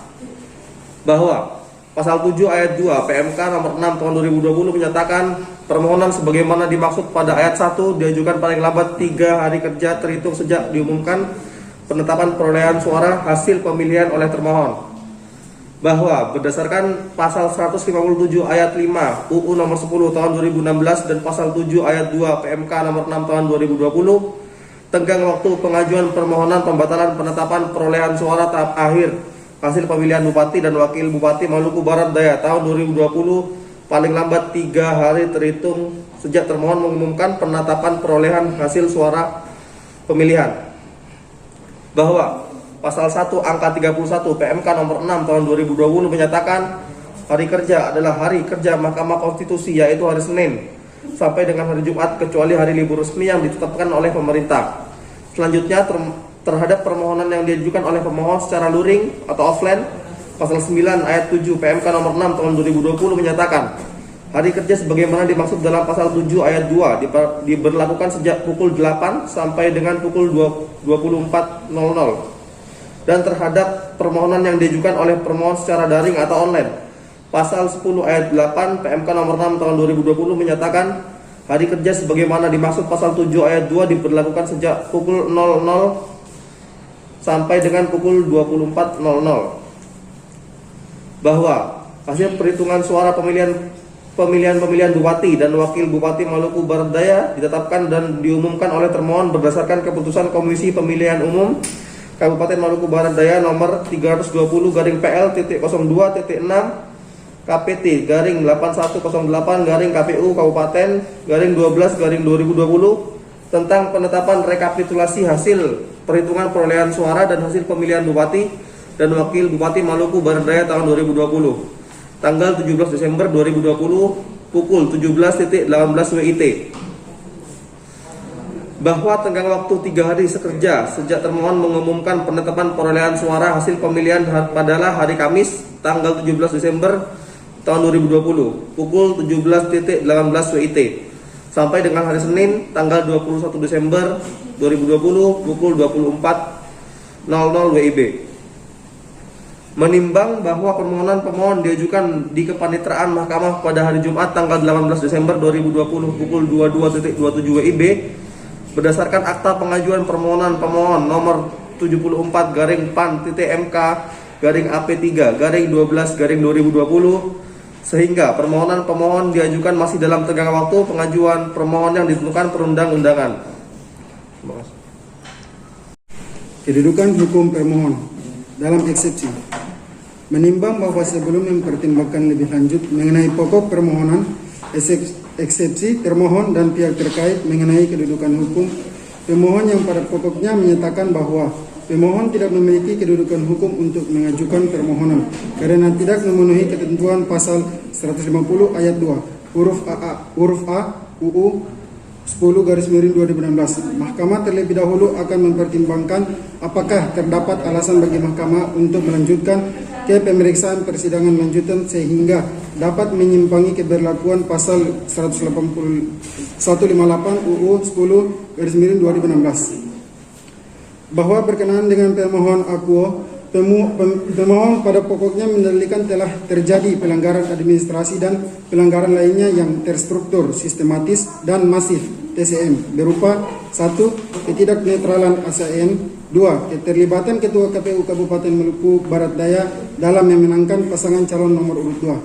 Bahwa pasal 7 ayat 2 PMK nomor 6 tahun 2020 menyatakan permohonan sebagaimana dimaksud pada ayat 1 diajukan paling lambat 3 hari kerja terhitung sejak diumumkan penetapan perolehan suara hasil pemilihan oleh termohon. Bahwa berdasarkan pasal 157 ayat 5 UU nomor 10 tahun 2016 dan pasal 7 ayat 2 PMK nomor 6 tahun 2020, tenggang waktu pengajuan permohonan pembatalan penetapan perolehan suara tahap akhir hasil pemilihan Bupati dan Wakil Bupati Maluku Barat Daya tahun 2020 paling lambat 3 hari terhitung sejak termohon mengumumkan penetapan perolehan hasil suara pemilihan. Bahwa pasal 1 angka 31 PMK nomor 6 tahun 2020 menyatakan hari kerja adalah hari kerja Mahkamah Konstitusi, yaitu hari Senin sampai dengan hari Jumat kecuali hari libur resmi yang ditetapkan oleh pemerintah. Selanjutnya terhadap permohonan yang diajukan oleh pemohon secara luring atau offline, pasal 9 ayat 7 PMK nomor 6 tahun 2020 menyatakan hari kerja sebagaimana dimaksud dalam pasal 7 ayat 2 diberlakukan sejak pukul 8 sampai dengan pukul 24.00 dan terhadap permohonan yang diajukan oleh permohon secara daring atau online. Pasal 10 ayat 8 PMK nomor 6 tahun 2020 menyatakan hari kerja sebagaimana dimaksud pasal 7 ayat 2 diberlakukan sejak pukul 00 sampai dengan pukul 24.00. Bahwa hasil perhitungan suara pemilihan bupati dan wakil bupati Maluku Barat Daya ditetapkan dan diumumkan oleh termohon berdasarkan keputusan Komisi Pemilihan Umum Kabupaten Maluku Barat Daya nomor 320/PL.02.6 KPT garing 8108 garing KPU Kabupaten garing 12 garing 2020 tentang penetapan rekapitulasi hasil perhitungan perolehan suara dan hasil pemilihan bupati dan wakil bupati Maluku Barat Daya tahun 2020 tanggal 17 Desember 2020 pukul 17.18 WIT. Bahwa tenggang waktu 3 hari sekerja sejak termohon mengumumkan penetapan perolehan suara hasil pemilihan pada hari Kamis tanggal 17 Desember tahun 2020 pukul 17.18 WIT sampai dengan hari Senin tanggal 21 Desember 2020 pukul 24.00 WIB. Menimbang bahwa permohonan pemohon diajukan di kepaniteraan mahkamah pada hari Jumat tanggal 18 Desember 2020 pukul 22.27 WIB berdasarkan akta pengajuan permohonan pemohon nomor 74 garing PAN.MK garing AP3 garing 12 garing 2020 sehingga permohonan pemohon diajukan masih dalam tenggang waktu pengajuan permohonan yang ditentukan perundang-undangan. Kedudukan hukum permohon dalam eksepsi. Menimbang bahwa sebelum mempertimbangkan lebih lanjut mengenai pokok permohonan, eksepsi termohon dan pihak terkait mengenai kedudukan hukum pemohon yang pada pokoknya menyatakan bahwa pemohon tidak memiliki kedudukan hukum untuk mengajukan permohonan karena tidak memenuhi ketentuan pasal 150 ayat 2 huruf A UU 10/2016. Mahkamah terlebih dahulu akan mempertimbangkan apakah terdapat alasan bagi mahkamah untuk melanjutkan ke pemeriksaan persidangan lanjutan sehingga dapat menyimpangi keberlakuan pasal 158 UU 10/2016. Bahwa berkenaan dengan pemohon akuo, pemohon pada pokoknya mendalilkan telah terjadi pelanggaran administrasi dan pelanggaran lainnya yang terstruktur, sistematis, dan masif TCM berupa 1. Ketidaknetralan ASN, 2. Keterlibatan Ketua KPU Kabupaten Maluku Barat Daya dalam memenangkan pasangan calon nomor urut 2.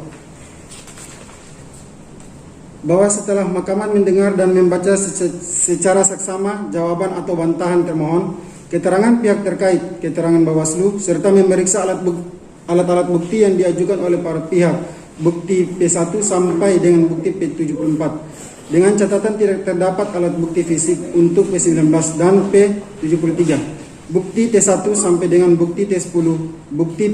Bahwa setelah mahkamah mendengar dan membaca secara saksama jawaban atau bantahan termohon, keterangan pihak terkait, keterangan Bawaslu, serta memeriksa alat-alat bukti yang diajukan oleh para pihak, bukti P1 sampai dengan bukti P74, dengan catatan tidak terdapat alat bukti fisik untuk P19 dan P73, bukti T1 sampai dengan bukti T10, bukti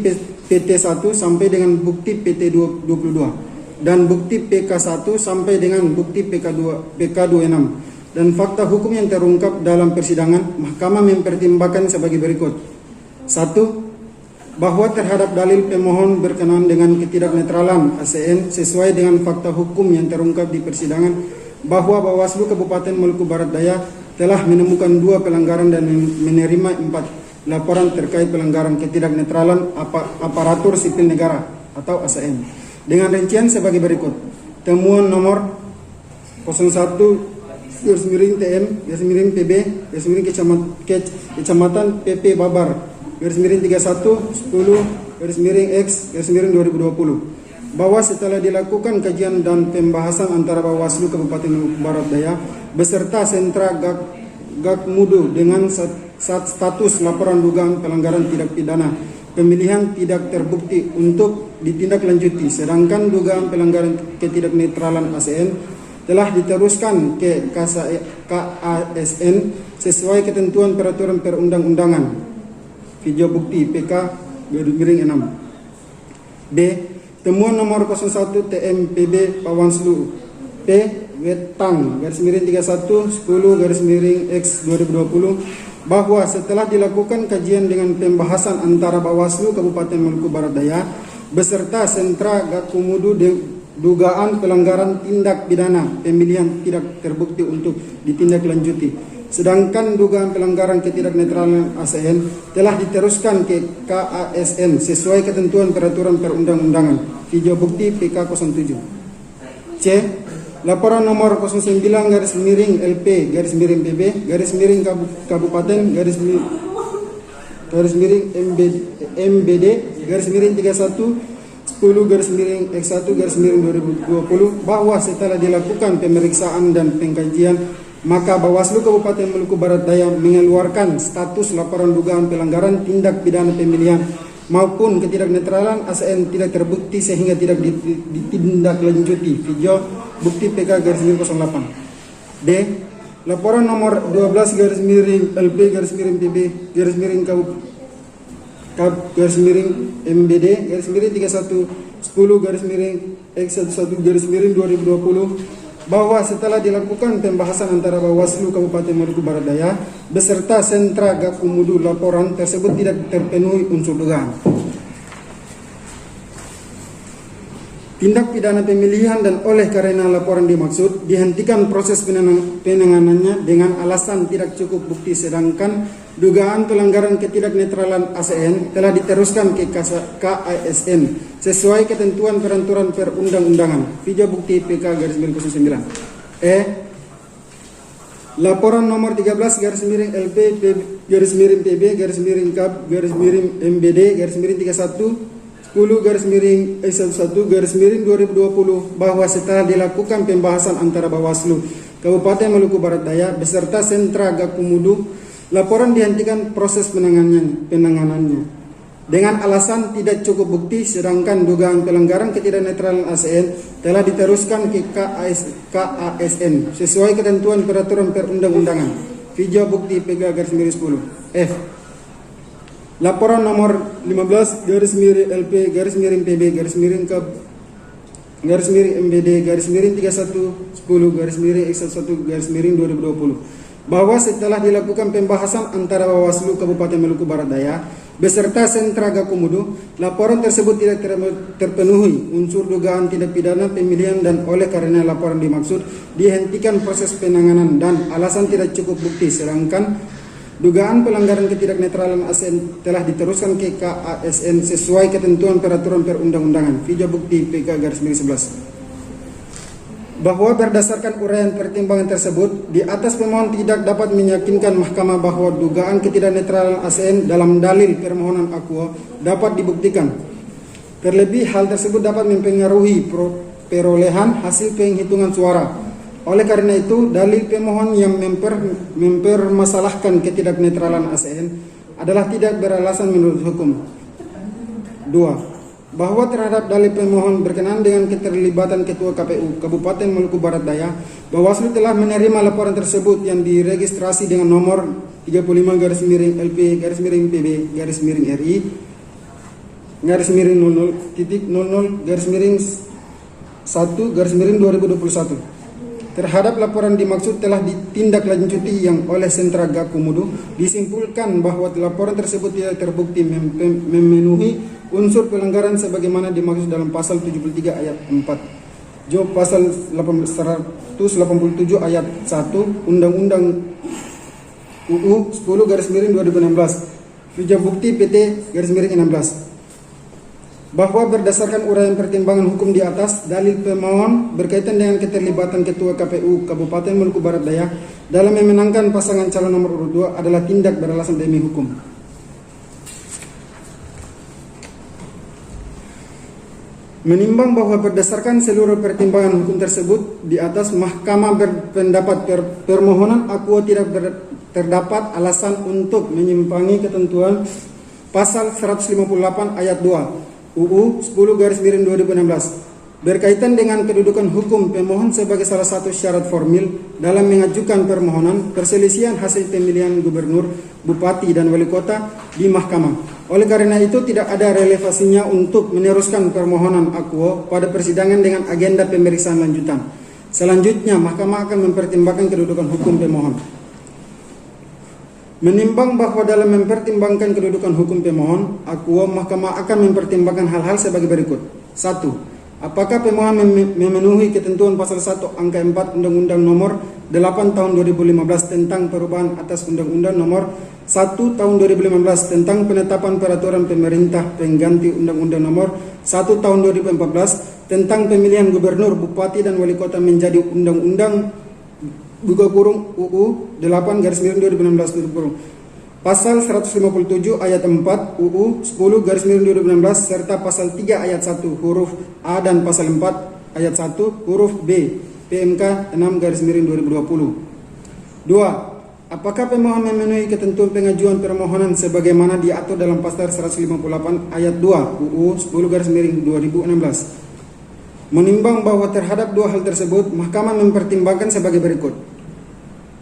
PT1 sampai dengan bukti PT22, dan bukti PK1 sampai dengan bukti PK26. Dan fakta hukum yang terungkap dalam persidangan, mahkamah mempertimbangkan sebagai berikut. 1. Bahwa terhadap dalil pemohon berkenaan dengan ketidaknetralan ASN sesuai dengan fakta hukum yang terungkap di persidangan, bahwa Bawaslu Kabupaten Maluku Barat Daya telah menemukan 2 pelanggaran dan menerima 4 laporan terkait pelanggaran ketidaknetralan aparatur sipil negara atau ASN. Dengan rincian sebagai berikut. Temuan nomor 01/TM/PB Kecamatan PP Babar /31/10/X/2020 bahwa setelah dilakukan kajian dan pembahasan antara Bawaslu Kabupaten Maluku Barat Daya beserta sentra Gakmudu dengan status laporan dugaan pelanggaran tindak pidana pemilihan tidak terbukti untuk ditindaklanjuti, sedangkan dugaan pelanggaran ketidaknetralan ASN telah diteruskan ke KASN sesuai ketentuan peraturan perundang-undangan. Video bukti PK/6. B. Temuan nomor 01 TMPB Bawaslu P Wetang /31/10/X/2020 bahwa setelah dilakukan kajian dengan pembahasan antara Bawaslu Kabupaten Maluku Barat Daya beserta sentra Gakumudu dugaan pelanggaran tindak pidana pemilihan tidak terbukti untuk ditindaklanjuti, sedangkan dugaan pelanggaran ketidaknetralan ASN telah diteruskan ke KASN sesuai ketentuan peraturan perundang-undangan. Video bukti PK 07. C. Laporan nomor 09/LP/PB Kabupaten MBD /31/10/X1/2020 bahwa setelah dilakukan pemeriksaan dan pengkajian, maka Bawaslu Kabupaten Maluku Barat Daya mengeluarkan status laporan dugaan pelanggaran tindak pidana pemilihan maupun ketidaknetralan ASN tidak terbukti sehingga tidak ditindaklanjuti. Video bukti PK /08. D. Laporan nomor 12/LP/PB MBD /31/10/X1/2020 bahwa setelah dilakukan pembahasan antara Bawaslu Kabupaten Maluku Barat Daya beserta sentra Gakumdu, laporan tersebut tidak terpenuhi unsur dugaan tindak pidana pemilihan, dan oleh karena laporan dimaksud dihentikan proses penanganannya dengan alasan tidak cukup bukti, sedangkan dugaan pelanggaran ketidaknetralan ASN telah diteruskan ke KASN sesuai ketentuan peraturan perundang-undangan. Video bukti PK /09. E. Laporan nomor 13/LP/PB MBD /31/10/X1/2020 bahwa setelah dilakukan pembahasan antara Bawaslu Kabupaten Maluku Barat Daya beserta sentra Gakumdu, laporan dihentikan proses penanganannya dengan alasan tidak cukup bukti, sedangkan dugaan pelanggaran ketidaknetralan ASN telah diteruskan ke KASN sesuai ketentuan peraturan perundang-undangan. Video bukti PK /10. F. Laporan nomor 15/LP/PB MBD /31/10/X1/2020 bahwa setelah dilakukan pembahasan antara Bawaslu Kabupaten Maluku Barat Daya beserta sentra Gakumdu, laporan tersebut tidak terpenuhi unsur dugaan tindak pidana pemilihan, dan oleh karena laporan dimaksud dihentikan proses penanganan dan alasan tidak cukup bukti, sedangkan dugaan pelanggaran ketidaknetralan ASN telah diteruskan ke KASN sesuai ketentuan peraturan perundang-undangan. Video bukti PK /11. Bahwa berdasarkan uraian pertimbangan tersebut, di atas pemohon tidak dapat meyakinkan mahkamah bahwa dugaan ketidaknetralan ASN dalam dalil permohonan akuo dapat dibuktikan. Terlebih hal tersebut dapat mempengaruhi perolehan hasil penghitungan suara. Oleh karena itu, dalil pemohon yang mempermasalahkan ketidaknetralan ASN adalah tidak beralasan menurut hukum. 2. Bahwa terhadap dalil pemohon berkenaan dengan keterlibatan Ketua KPU Kabupaten Maluku Barat Daya, Bawaslu telah menerima laporan tersebut yang diregistrasi dengan nomor 35/LP/RI-00.00/1/2021. Terhadap laporan dimaksud telah ditindaklanjuti yang oleh sentra Gakumdu, disimpulkan bahwa laporan tersebut tidak terbukti memenuhi unsur pelanggaran sebagaimana dimaksud dalam pasal 73 ayat 4 Jo pasal 187 ayat 1 Undang-Undang UU 10/2016. Video bukti PT /16. Bahwa berdasarkan uraian pertimbangan hukum di atas, dalil pemohon berkaitan dengan keterlibatan Ketua KPU Kabupaten Maluku Barat Daya dalam memenangkan pasangan calon nomor urut 2 adalah tindak beralasan demi hukum. Menimbang bahwa berdasarkan seluruh pertimbangan hukum tersebut di atas, mahkamah berpendapat permohonan akuo tidak terdapat alasan untuk menyimpangi ketentuan pasal 158 ayat 2 UU 10/2016 berkaitan dengan kedudukan hukum pemohon sebagai salah satu syarat formil dalam mengajukan permohonan perselisihan hasil pemilihan gubernur, bupati, dan wali kota di mahkamah. Oleh karena itu tidak ada relevansinya untuk meneruskan permohonan akuo pada persidangan dengan agenda pemeriksaan lanjutan. Selanjutnya, mahkamah akan mempertimbangkan kedudukan hukum pemohon. Menimbang bahwa dalam mempertimbangkan kedudukan hukum pemohon akuo, mahkamah akan mempertimbangkan hal-hal sebagai berikut. 1. Apakah pemohon memenuhi ketentuan pasal 1 angka 4 Undang-Undang Nomor 8 Tahun 2015 tentang perubahan atas Undang-Undang Nomor 1 Tahun 2015 tentang penetapan peraturan pemerintah pengganti Undang-Undang Nomor 1 Tahun 2014 tentang pemilihan gubernur, bupati dan wali kota menjadi Undang-Undang UU 8/2016 Pasal 157 ayat 4 UU 10/2016 serta pasal 3 ayat 1 huruf A dan pasal 4 ayat 1 huruf B PMK 6/2020. 2. Apakah pemohon memenuhi ketentuan pengajuan permohonan sebagaimana diatur dalam pasal 158 ayat 2 UU 10/2016? Menimbang bahwa terhadap dua hal tersebut, Mahkamah mempertimbangkan sebagai berikut.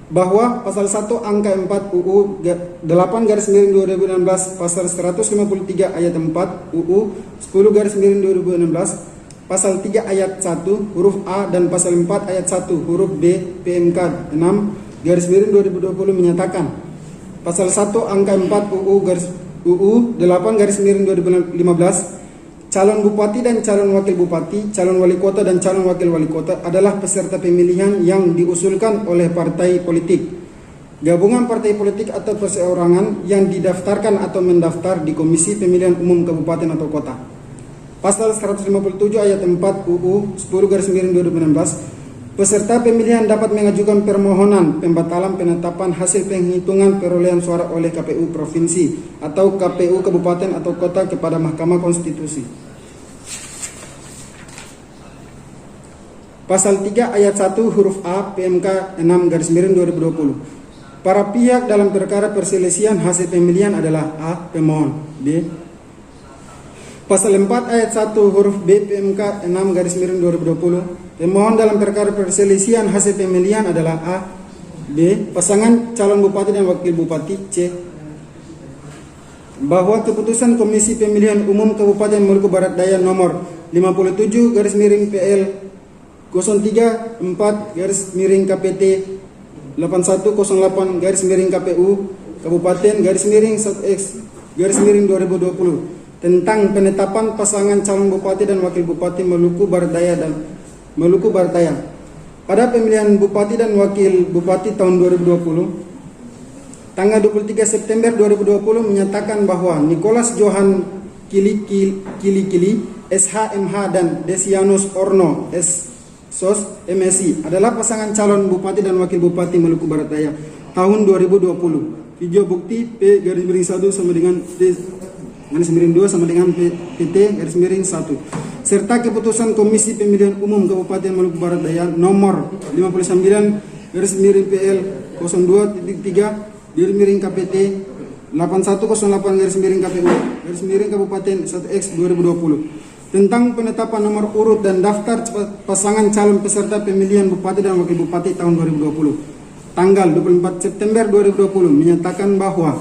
Bahwa pasal 1 angka 4 UU 8/2016, pasal 153 ayat 4 UU 10/2016, pasal 3 ayat 1 huruf A dan pasal 4 ayat 1 huruf B PMK 6/2020 menyatakan pasal 1 angka 4 UU 8/2015 calon bupati dan calon wakil bupati, calon wali kota dan calon wakil wali kota adalah peserta pemilihan yang diusulkan oleh partai politik, gabungan partai politik atau perseorangan yang didaftarkan atau mendaftar di Komisi Pemilihan Umum Kabupaten atau Kota. Pasal 157 ayat 4 UU 10/2016, peserta pemilihan dapat mengajukan permohonan pembatalan penetapan hasil penghitungan perolehan suara oleh KPU Provinsi atau KPU Kabupaten atau Kota kepada Mahkamah Konstitusi. Pasal 3 ayat 1 huruf A PMK 6/2020. Para pihak dalam perkara perselisihan hasil pemilihan adalah A. Pemohon. B. Pasal 4 ayat 1 huruf B PMK 6/2020. Pemohon dalam perkara perselisihan hasil pemilihan adalah A. B. Pasangan calon bupati dan wakil bupati. C. Bahwa keputusan Komisi Pemilihan Umum Kabupaten Maluku Barat Daya nomor 57/PL 034/KPT 8108/KPU Kabupaten _1X/2020 tentang penetapan pasangan calon bupati dan wakil bupati Maluku Barat Daya dan Maluku Barat Daya pada pemilihan bupati dan wakil bupati tahun 2020 tanggal 23 September 2020 menyatakan bahwa Nicholas Johan Kili SHMH dan Desianus Orno SOS MSI adalah pasangan calon bupati dan wakil bupati Maluku Barat Daya tahun 2020. Video bukti P_1 sama dengan P_2 sama dengan PT_1 serta keputusan Komisi Pemilihan Umum Kabupaten Maluku Barat Daya nomor 59/PL 02.3/KPT 8108/KPU Kabupaten 1X/2020 tentang penetapan nomor urut dan daftar pasangan calon peserta pemilihan bupati dan wakil bupati tahun 2020 tanggal 24 September 2020 menyatakan bahwa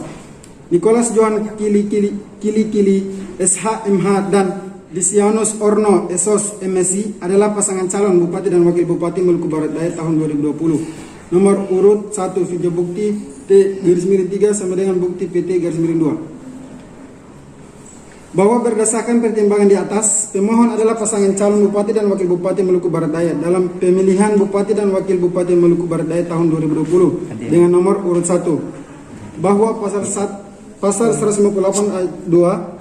Nicholas Johan Kili SHMH dan Desianus Orno SOS MSI adalah pasangan calon bupati dan wakil bupati Maluku Barat Daya tahun 2020. Nomor urut 1 video bukti T_3 sama dengan bukti PT_2. Bahwa berdasarkan pertimbangan di atas, pemohon adalah pasangan calon bupati dan wakil bupati Maluku Barat Daya dalam pemilihan bupati dan wakil bupati Maluku Barat Daya tahun 2020 dengan nomor urut 1. Bahwa pasal 158 ayat 2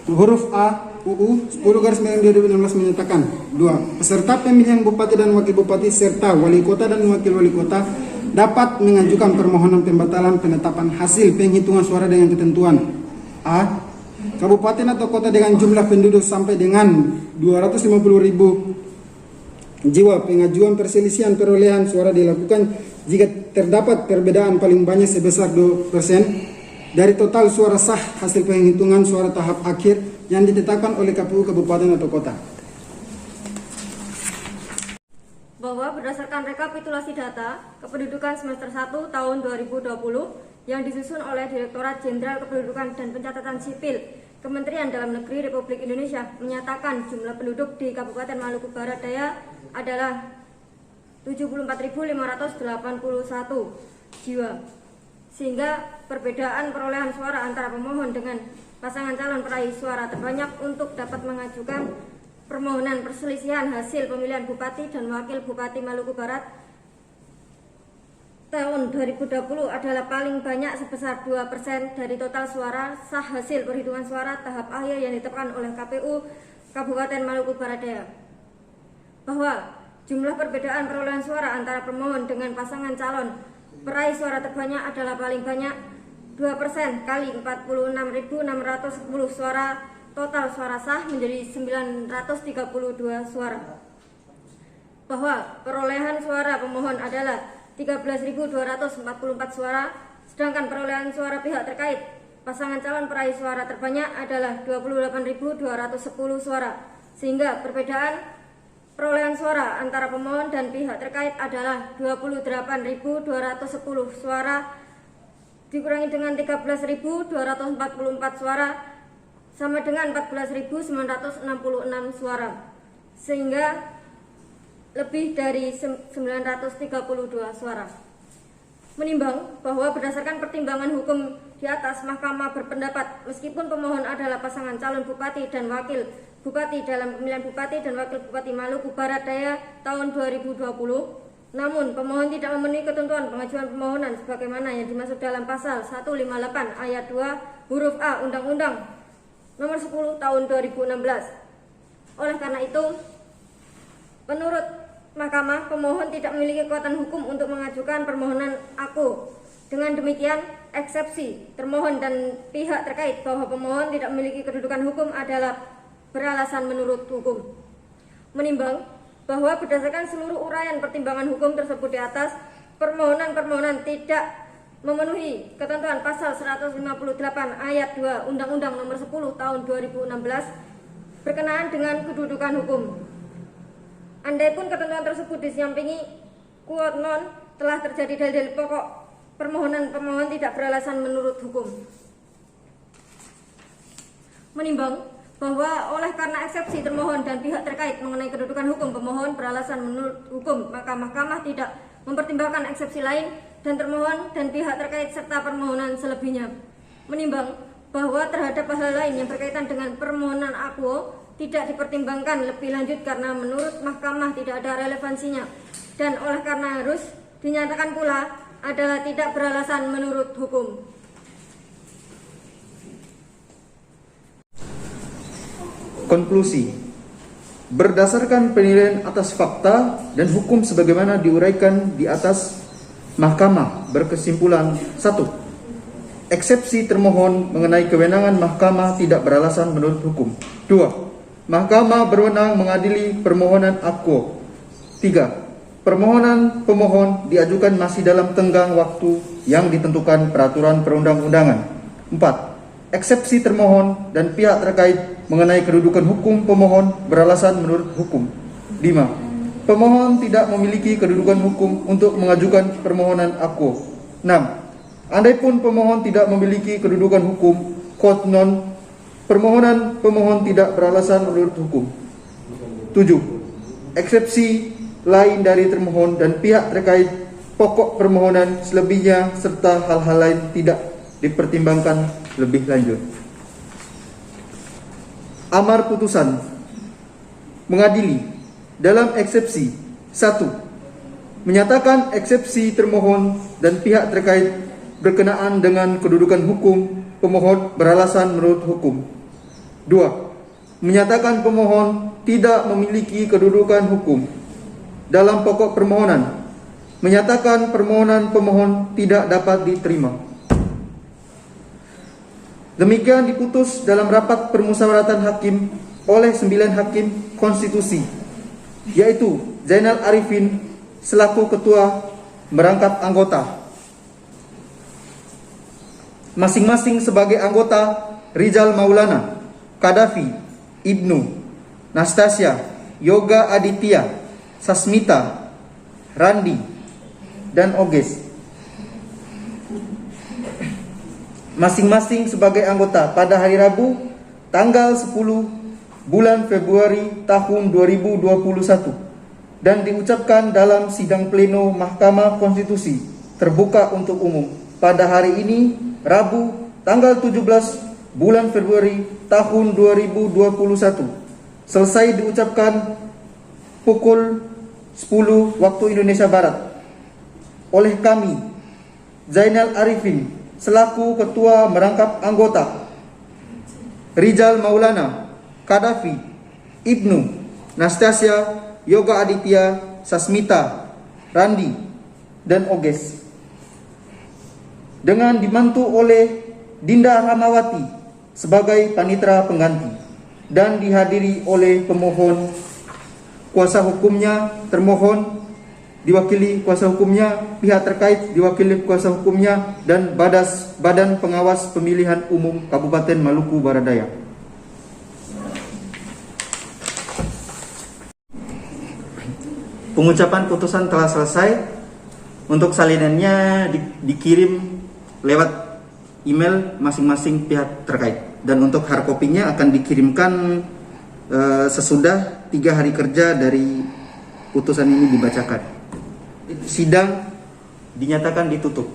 huruf A UU 10/2016 menyatakan 2. Peserta pemilihan bupati dan wakil bupati serta wali kota dan wakil wali kota dapat mengajukan permohonan pembatalan penetapan hasil penghitungan suara dengan ketentuan A. Kabupaten atau kota dengan jumlah penduduk sampai dengan 250.000 jiwa. Pengajuan perselisihan perolehan suara dilakukan jika terdapat perbedaan paling banyak sebesar 2% dari total suara sah hasil penghitungan suara tahap akhir yang ditetapkan oleh KPU Kabupaten atau Kota. Bahwa berdasarkan rekapitulasi data kependudukan semester 1 tahun 2020 yang disusun oleh Direktorat Jenderal Kependudukan dan Pencatatan Sipil Kementerian Dalam Negeri Republik Indonesia menyatakan jumlah penduduk di Kabupaten Maluku Barat Daya adalah 74.581 jiwa, sehingga perbedaan perolehan suara antara pemohon dengan pasangan calon peraih suara terbanyak untuk dapat mengajukan permohonan perselisihan hasil pemilihan Bupati dan Wakil Bupati Maluku Barat tahun 2020 adalah paling banyak sebesar 2% dari total suara sah hasil perhitungan suara tahap akhir yang ditetapkan oleh KPU Kabupaten Maluku Barat Daya. Bahwa jumlah perbedaan perolehan suara antara pemohon dengan pasangan calon peraih suara terbanyak adalah paling banyak 2% kali 46.610 suara, total suara sah menjadi 932 suara. Bahwa perolehan suara pemohon adalah 13.244 suara, sedangkan perolehan suara pihak terkait pasangan calon peraih suara terbanyak adalah 28.210 suara, sehingga perbedaan perolehan suara antara pemohon dan pihak terkait adalah 28.210 suara dikurangi dengan 13.244 suara sama dengan 14.966 suara, sehingga lebih dari 932 suara. Menimbang bahwa berdasarkan pertimbangan hukum di atas, Mahkamah berpendapat meskipun pemohon adalah pasangan calon Bupati dan Wakil Bupati dalam pemilihan Bupati dan Wakil Bupati Maluku Barat Daya tahun 2020, namun pemohon tidak memenuhi ketentuan pengajuan permohonan sebagaimana yang dimaksud dalam pasal 158 ayat 2 huruf A Undang-Undang Nomor 10 Tahun 2016. Oleh karena itu, menurut Mahkamah, pemohon tidak memiliki kekuatan hukum untuk mengajukan permohonan aku. Dengan demikian, eksepsi termohon dan pihak terkait bahwa pemohon tidak memiliki kedudukan hukum adalah beralasan menurut hukum. Menimbang bahwa berdasarkan seluruh uraian pertimbangan hukum tersebut di atas, permohonan tidak memenuhi ketentuan pasal 158 ayat 2 Undang-Undang Nomor 10 Tahun 2016 berkenaan dengan kedudukan hukum. Andaipun ketentuan tersebut disampingi quote non telah terjadi dalil pokok, permohonan pemohon tidak beralasan menurut hukum. Menimbang bahwa oleh karena eksepsi termohon dan pihak terkait mengenai kedudukan hukum pemohon beralasan menurut hukum, maka Mahkamah tidak mempertimbangkan eksepsi lain dan termohon dan pihak terkait serta permohonan selebihnya. Menimbang bahwa terhadap hal lain yang berkaitan dengan permohonan akuo tidak dipertimbangkan lebih lanjut karena menurut Mahkamah tidak ada relevansinya, dan oleh karena harus dinyatakan pula adalah tidak beralasan menurut hukum. Konklusi. Berdasarkan penilaian atas fakta dan hukum sebagaimana diuraikan di atas, Mahkamah berkesimpulan 1. Eksepsi termohon mengenai kewenangan Mahkamah tidak beralasan menurut hukum. 2. Mahkamah berwenang mengadili permohonan akuo. 3. Permohonan pemohon diajukan masih dalam tenggang waktu yang ditentukan peraturan perundang-undangan. 4. Eksepsi termohon dan pihak terkait mengenai kedudukan hukum pemohon beralasan menurut hukum. 5. Pemohon tidak memiliki kedudukan hukum untuk mengajukan permohonan akuo. 6. Andaipun pemohon tidak memiliki kedudukan hukum, quote non, permohonan pemohon tidak beralasan menurut hukum. 7. Eksepsi lain dari termohon dan pihak terkait pokok permohonan selebihnya serta hal-hal lain tidak dipertimbangkan lebih lanjut. Amar putusan. Mengadili dalam eksepsi 1. Menyatakan eksepsi termohon dan pihak terkait berkenaan dengan kedudukan hukum pemohon beralasan menurut hukum. 2. Menyatakan pemohon tidak memiliki kedudukan hukum. Dalam pokok permohonan, menyatakan permohonan pemohon tidak dapat diterima. Demikian diputus dalam rapat permusyawaratan hakim oleh 9 hakim konstitusi, yaitu Zainal Arifin selaku ketua merangkap anggota. Masing-masing sebagai anggota Rizal Maulana, Kadafi, Ibnu, Nastasia, Yoga Aditya, Sasmita, Randi, dan Oges. Masing-masing sebagai anggota pada hari Rabu tanggal 10 bulan Februari tahun 2021 dan diucapkan dalam sidang pleno Mahkamah Konstitusi terbuka untuk umum pada hari ini Rabu tanggal 17 bulan Februari tahun 2021 selesai diucapkan pukul 10 waktu Indonesia Barat oleh kami, Zainal Arifin, selaku Ketua Merangkap Anggota, Rizal Maulana, Kadafi, Ibnu, Nastasia, Yoga Aditya, Sasmita, Randi, dan Oges, dengan dibantu oleh Dinda Ramawati sebagai panitera pengganti dan dihadiri oleh pemohon, kuasa hukumnya, termohon diwakili kuasa hukumnya, pihak terkait diwakili kuasa hukumnya, dan Badan Pengawas Pemilihan Umum Kabupaten Maluku Barat Daya. Pengucapan putusan telah selesai. Untuk salinannya dikirim lewat email masing-masing pihak terkait, dan untuk hard copy-nya akan dikirimkan sesudah 3 hari kerja dari putusan ini dibacakan. Sidang dinyatakan ditutup.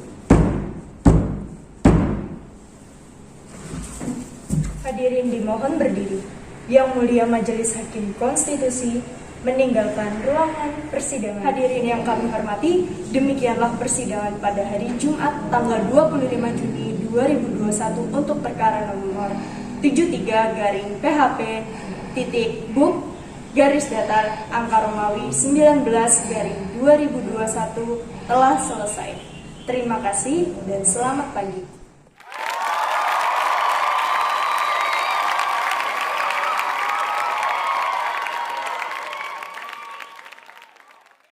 Hadirin dimohon berdiri. Yang Mulia Majelis Hakim Konstitusi meninggalkan ruangan persidangan. Hadirin yang kami hormati, demikianlah persidangan pada hari Jumat tanggal 25 Juni 2021 untuk perkara nomor 73-PHP.Buk-Garis-Datar-Angka Romawi 19-2021 telah selesai. Terima kasih dan selamat pagi.